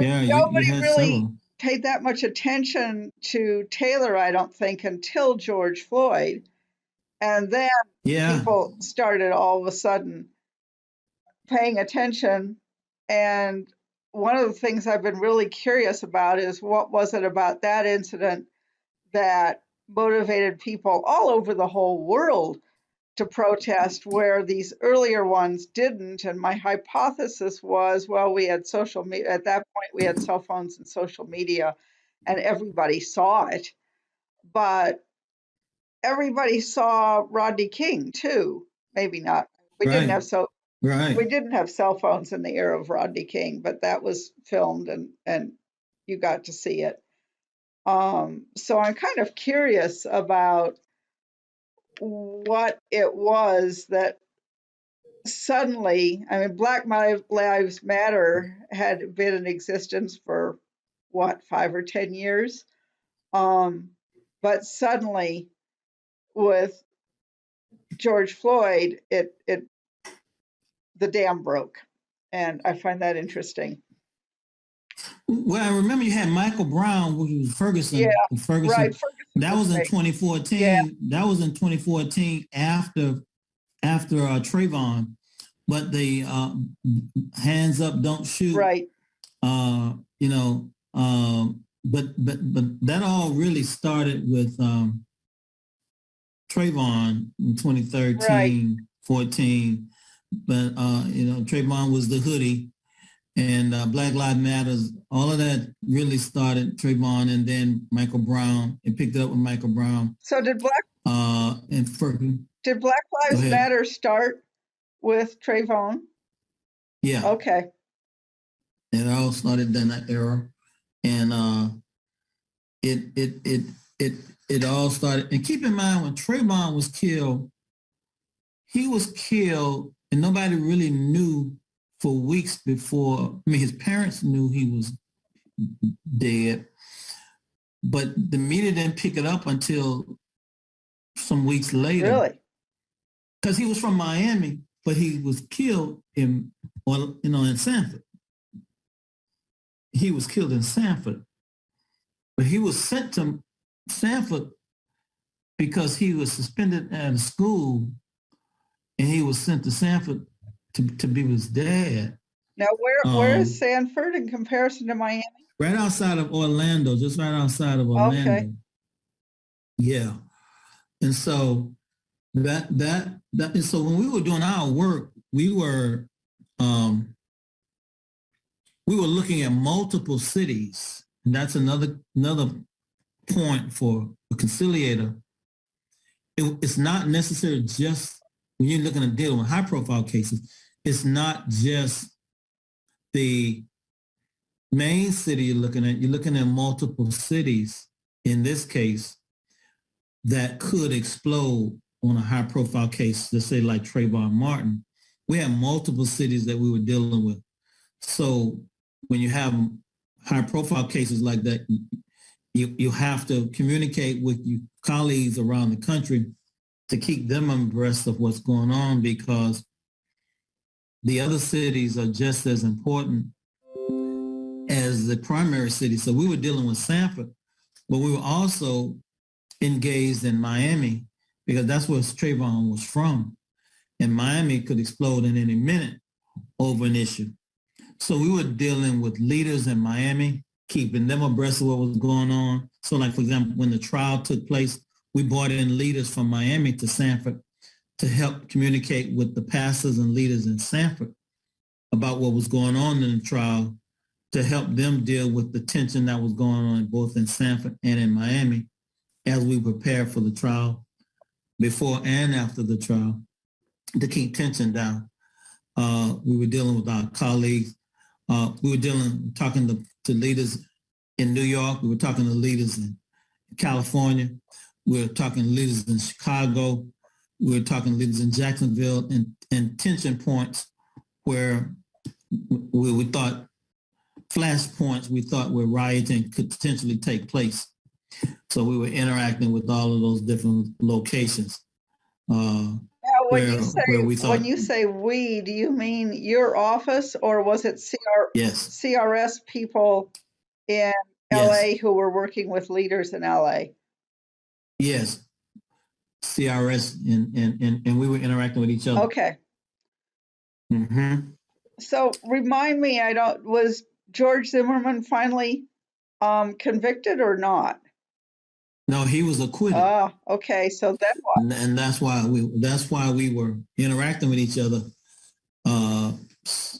Nobody really paid that much attention to Taylor, I don't think, until George Floyd. And then people started all of a sudden paying attention. And one of the things I've been really curious about is what was it about that incident that motivated people all over the whole world to protest where these earlier ones didn't. And my hypothesis was, well, we had social media. At that point, we had cell phones and social media, and everybody saw it. But everybody saw Rodney King too. Maybe not. We didn't have we didn't have cell phones in the era of Rodney King, but that was filmed and you got to see it. So I'm kind of curious about what it was that suddenly, I mean, Black Lives Matter had been in existence for 5 or 10 years. But suddenly with George Floyd, the dam broke. And I find that interesting. Well, I remember you had Michael Brown, which was Ferguson. Yeah, Ferguson. Right. That was in 2014. Yeah. That was in 2014 after Trayvon. But the hands up, don't shoot. Right. But that all really started with Trayvon in 2013, Right. 14. But, Trayvon was the hoodie, and Black Lives Matters, all of that really started Trayvon, and then Michael Brown. It picked up with Michael Brown. So did And Ferguson. Black Go Lives ahead. Matter start with Trayvon? Yeah. Okay. It all started in that era. And it all started. And keep in mind, when Trayvon was killed, he was killed and nobody really knew for weeks before. I mean, his parents knew he was dead, but the media didn't pick it up until some weeks later. Really? Because he was from Miami, but he was killed in Sanford. He was killed in Sanford, but he was sent to Sanford because he was suspended at a school, and he was sent to Sanford to be with his dad. Now, where is Sanford in comparison to Miami? Right outside of Orlando, just right outside of Orlando. Okay. Yeah. And so so when we were doing our work, we were looking at multiple cities. And that's another point for a conciliator. It's not necessarily just when you're looking at dealing with high profile cases, it's not just the main city you're looking at multiple cities in this case that could explode on a high profile case, let's say like Trayvon Martin. We had multiple cities that we were dealing with. So when you have high profile cases like that, you have to communicate with your colleagues around the country to keep them abreast of what's going on, because the other cities are just as important as the primary city. So we were dealing with Sanford, but we were also engaged in Miami because that's where Trayvon was from. And Miami could explode in any minute over an issue. So we were dealing with leaders in Miami, keeping them abreast of what was going on. So like, for example, when the trial took place, we brought in leaders from Miami to Sanford to help communicate with the pastors and leaders in Sanford about what was going on in the trial, to help them deal with the tension that was going on both in Sanford and in Miami as we prepared for the trial, before and after the trial, to keep tension down. We were dealing with our colleagues. We were talking to leaders in New York. We were talking to leaders in California. We were talking to leaders in Chicago. We were talking to leaders in Jacksonville, and tension points where we thought flashpoints we thought where rioting could potentially take place. So we were interacting with all of those different locations. Now, when you say we, do you mean your office, or was it Yes. CRS people in LA who were working with leaders in LA? Yes. CRS and we were interacting with each other. Okay. Mm-hmm. So remind me, was George Zimmerman finally convicted or not? No, he was acquitted. Okay. So then what? And that's why we were interacting with each other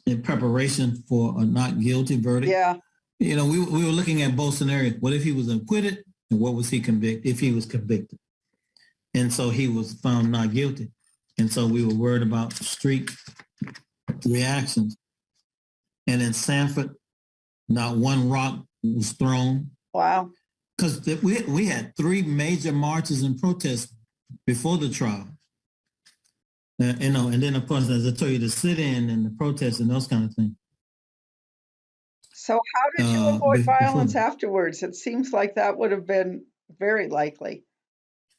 in preparation for a not guilty verdict. Yeah. We were looking at both scenarios. What if he was acquitted, and what was he convicted if he was convicted? And so he was found not guilty. And so we were worried about street reactions. And in Sanford, not one rock was thrown. Wow. Because we had 3 major marches and protests before the trial. And then, of course, as I told you, the sit-in and the protests and those kind of things. So how did you avoid violence afterwards? It seems like that would have been very likely.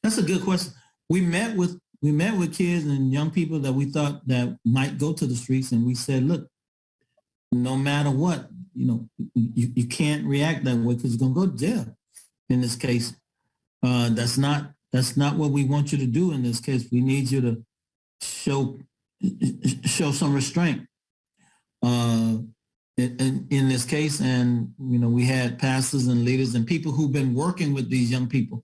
That's a good question. We met with kids and young people that we thought that might go to the streets, and we said, look, no matter what, you can't react that way because you're gonna go to jail. In this case, that's not what we want you to do. In this case, we need you to show some restraint. In this case, and we had pastors and leaders and people who've been working with these young people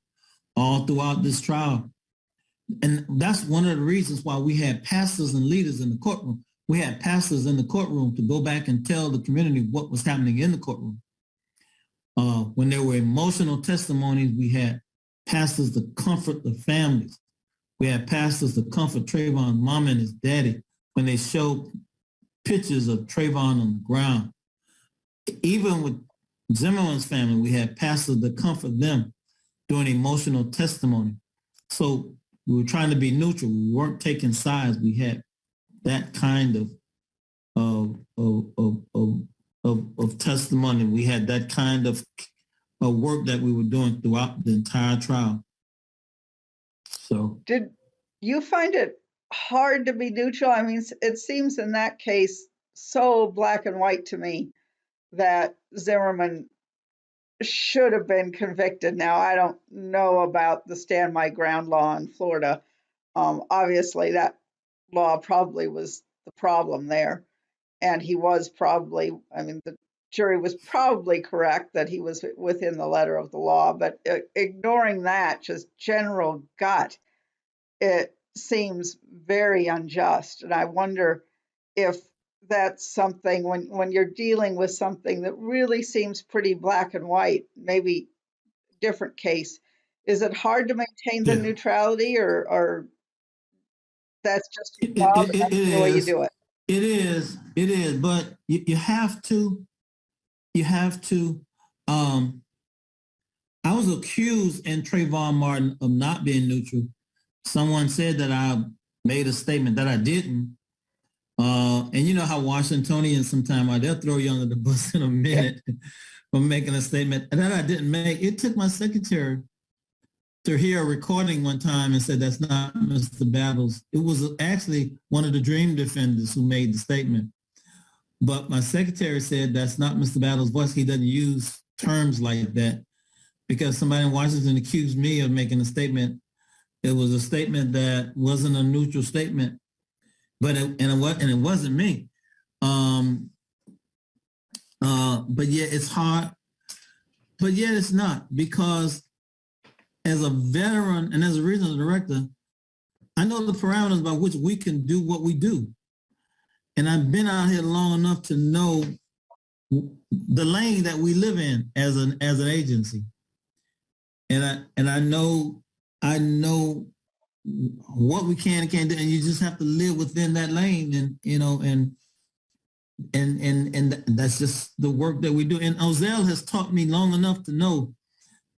all throughout this trial and that's one of the reasons why we had pastors and leaders in the courtroom. We had pastors in the courtroom to go back and tell the community what was happening in the courtroom. When there were emotional testimonies, we had pastors to comfort the families. We had pastors to comfort Trayvon's mom and his daddy when they showed pictures of Trayvon on the ground. Even with Zimmerman's family, we had pastors to comfort them doing emotional testimony. So we were trying to be neutral. We weren't taking sides. We had that kind of testimony. We had that kind of work that we were doing throughout the entire trial. So, did you find it hard to be neutral? I mean, it seems in that case so black and white to me that Zimmerman should have been convicted. Now, I don't know about the stand my ground law in Florida. Obviously, that law probably was the problem there. And he was probably, I mean, the jury was probably correct that he was within the letter of the law. But ignoring that, just general gut, it seems very unjust. And I wonder if that's something when you're dealing with something that really seems pretty black and white, maybe different case, is it hard to maintain the yeah, neutrality, or that's just your it, job it, and it that's the way you is. do it? It is. But you have to, um, I was accused in Trayvon Martin of not being neutral. Someone said that I made a statement that I didn't. And you know how Washingtonians sometimes they'll throw you under the bus in a minute for making a statement that I didn't make. It took my secretary to hear a recording one time and said, that's not Mr. Battles. It was actually one of the dream defenders who made the statement. But my secretary said, that's not Mr. Battles' voice. He doesn't use terms like that because somebody in Washington accused me of making a statement. It was a statement that wasn't a neutral statement, but it wasn't me. But yeah, it's hard. But yet it's not, because as a veteran and as a regional director, I know the parameters by which we can do what we do. And I've been out here long enough to know the lane that we live in as an agency. And I know what we can and can't do, and you just have to live within that lane, and and that's just the work that we do. And Ozell has taught me long enough to know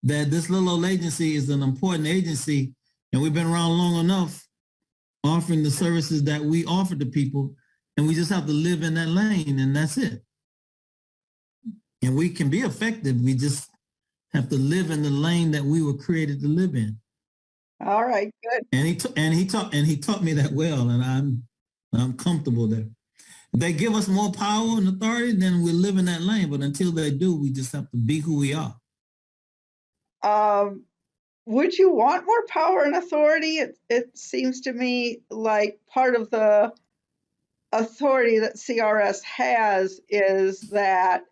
that this little old agency is an important agency, and we've been around long enough offering the services that we offer to people, and we just have to live in that lane, and that's it. And we can be effective. We just have to live in the lane that we were created to live in. All right, good. And he taught me that well, and I'm comfortable there. If they give us more power and authority, then we live in that lane. But until they do, we just have to be who we are. Would you want more power and authority? It seems to me like part of the authority that CRS has is that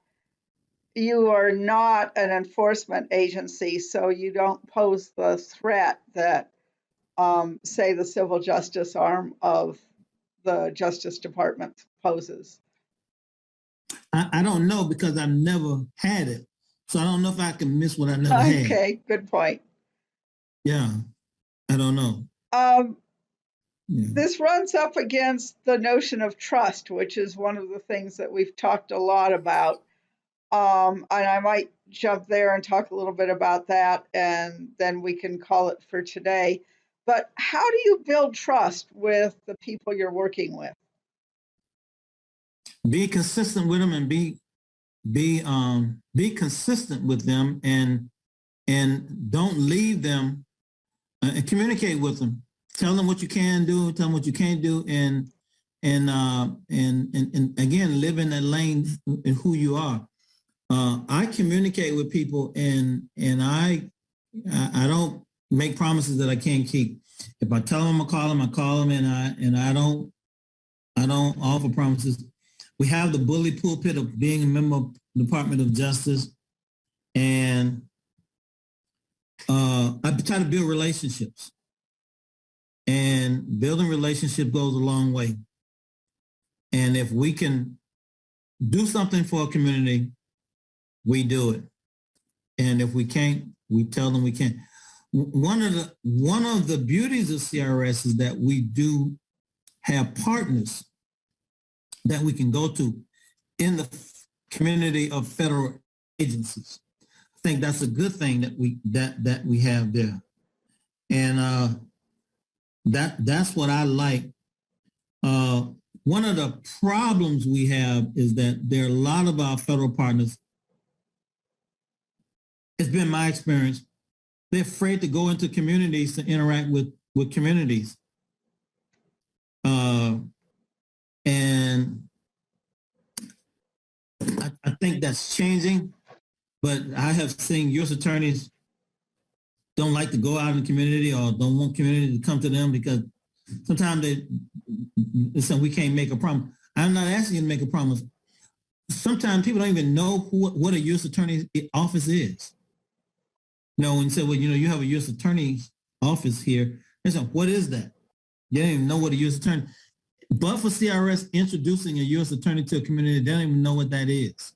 you are not an enforcement agency, so you don't pose the threat that, say, the civil justice arm of the Justice Department poses. I don't know, because I've never had it. So I don't know if I can miss what I never had. Okay, good point. Yeah, I don't know. This runs up against the notion of trust, which is one of the things that we've talked a lot about. And I might jump there and talk a little bit about that, and then we can call it for today. But how do you build trust with the people you're working with? Be consistent with them, and be consistent with them, and don't leave them, and communicate with them. Tell them what you can do, tell them what you can't do, and again, live in that lane in who you are. I communicate with people, and I don't make promises that I can't keep. If I tell them I call them, and I don't offer promises. We have the bully pulpit of being a member of the Department of Justice, and I try to build relationships. And building relationship goes a long way. And if we can do something for a community, we do it. And if we can't, we tell them we can't. One of the beauties of CRS is that we do have partners that we can go to in the community of federal agencies. I think that's a good thing that we have there. And that's what I like. One of the problems we have is that there are a lot of our federal partners. It's been my experience. They're afraid to go into communities to interact with communities. And I think that's changing, but I have seen U.S. attorneys don't like to go out in the community or don't want community to come to them because sometimes they say we can't make a promise. I'm not asking you to make a promise. Sometimes people don't even know what a U.S. attorney's office is. You know, when you say, well, you have a U.S. attorney's office here, they say, what is that? You don't even know what a U.S. attorney. But for CRS introducing a U.S. attorney to a community, they don't even know what that is.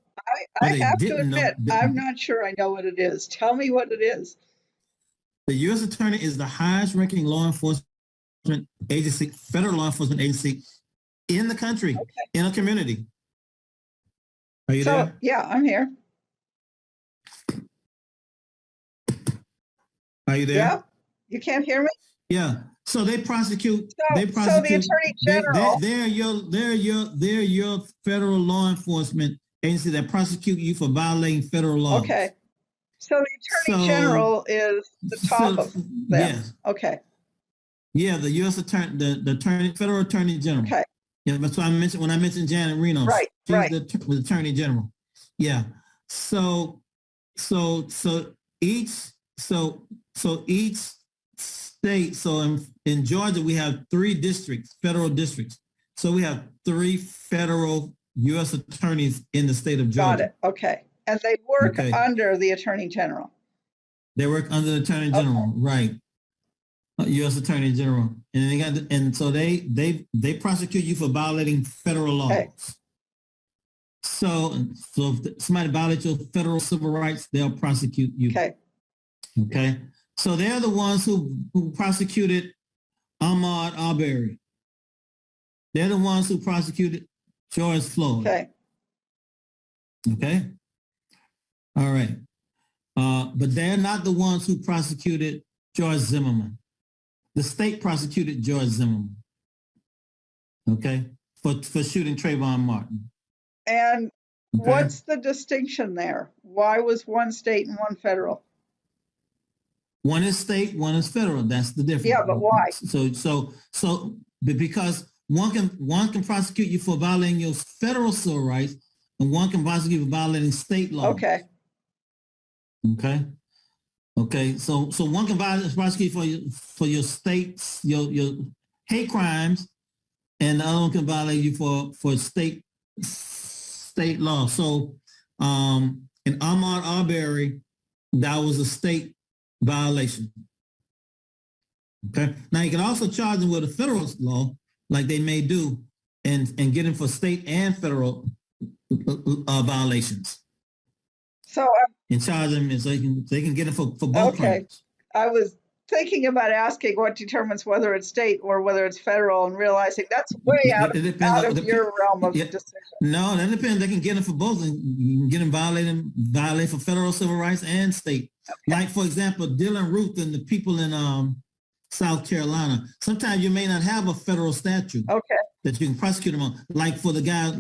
I have to admit, I'm not sure I know what it is. Tell me what it is. The U.S. attorney is the highest ranking law enforcement agency, federal law enforcement agency in the country, in a community. Are you there? Yeah, I'm here. Are you there? Yeah. You can't hear me? Yeah. So they prosecute. So the Attorney General. They're your federal law enforcement agency that prosecute you for violating federal laws. Okay. So the Attorney General is the top of them. Yes. Okay. Yeah, the U.S. Attorney, the Federal Attorney General. Okay. Yeah, that's why when I mentioned Janet Reno. Right. She's the Attorney General. Yeah. So each state. So in Georgia we have 3 districts, federal districts. So we have 3 federal U.S. attorneys in the state of Georgia. Got it. Okay. And they work under the Attorney General. They work under the Attorney General, right? U.S. Attorney General, and so they prosecute you for violating federal laws. Okay. So if somebody violates your federal civil rights, they'll prosecute you. Okay. Okay. So they're the ones who prosecuted Ahmaud Arbery. They're the ones who prosecuted George Floyd. Okay. Okay. All right. But they're not the ones who prosecuted George Zimmerman. The state prosecuted George Zimmerman. Okay. For shooting Trayvon Martin. And what's the distinction there? Why was one state and one federal? One is state, one is federal. That's the difference. Yeah, but why? So because one can prosecute you for violating your federal civil rights, and one can prosecute you for violating state law. Okay. Okay. Okay. So one can prosecute for your states, your hate crimes, and the other one can violate you for state law. So in Ahmaud Arbery, that was a state violation. Okay. Now you can also charge them with a federal law, like they may do, and get them for state and federal violations. So and charge them, and so they can get it for both crimes. I was thinking about asking what determines whether it's state or whether it's federal, and realizing that's way out of your realm of decision. No, that depends. They can get them for both, and you can get them violate for federal civil rights and state. Okay. Like, for example, Dylan Ruth and the people in South Carolina. Sometimes you may not have a federal statute that you can prosecute them on. Like for the guy,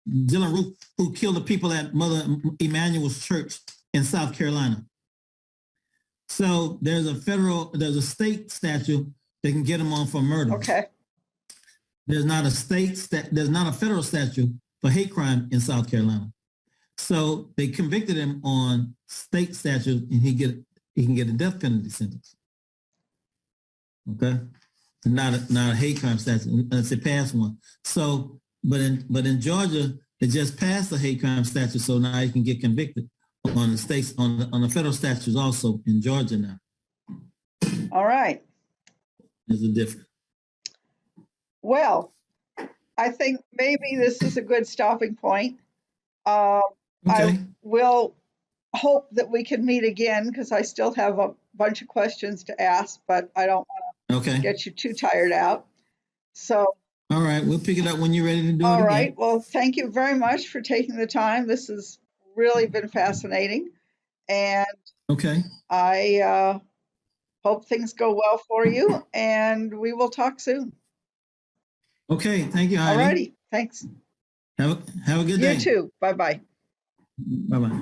Dylan Ruth, who killed the people at Mother Emanuel's church in South Carolina. So there's a state statute that can get them on for murder. Okay. There's not a federal statute for hate crime in South Carolina. So they convicted him on state statute, and he can get a death penalty sentence. Okay, not a hate crime statute unless they pass one. So, but in Georgia, they just passed the hate crime statute, so now you can get convicted on the states on the federal statutes also in Georgia now. All right. is a difference. Well, I think maybe this is a good stopping point. I Okay. will hope that we can meet again because I still have a bunch of questions to ask, but I don't want to Okay. get you too tired out. So, All right. We'll pick it up when you're ready to do it all again. right. Well, thank you very much for taking the time. This has really been fascinating. And Okay. I hope things go well for you. And we will talk soon. Okay. Thank you, All Heidi. righty. Thanks. Have a good day. You too. Bye bye. Bye bye.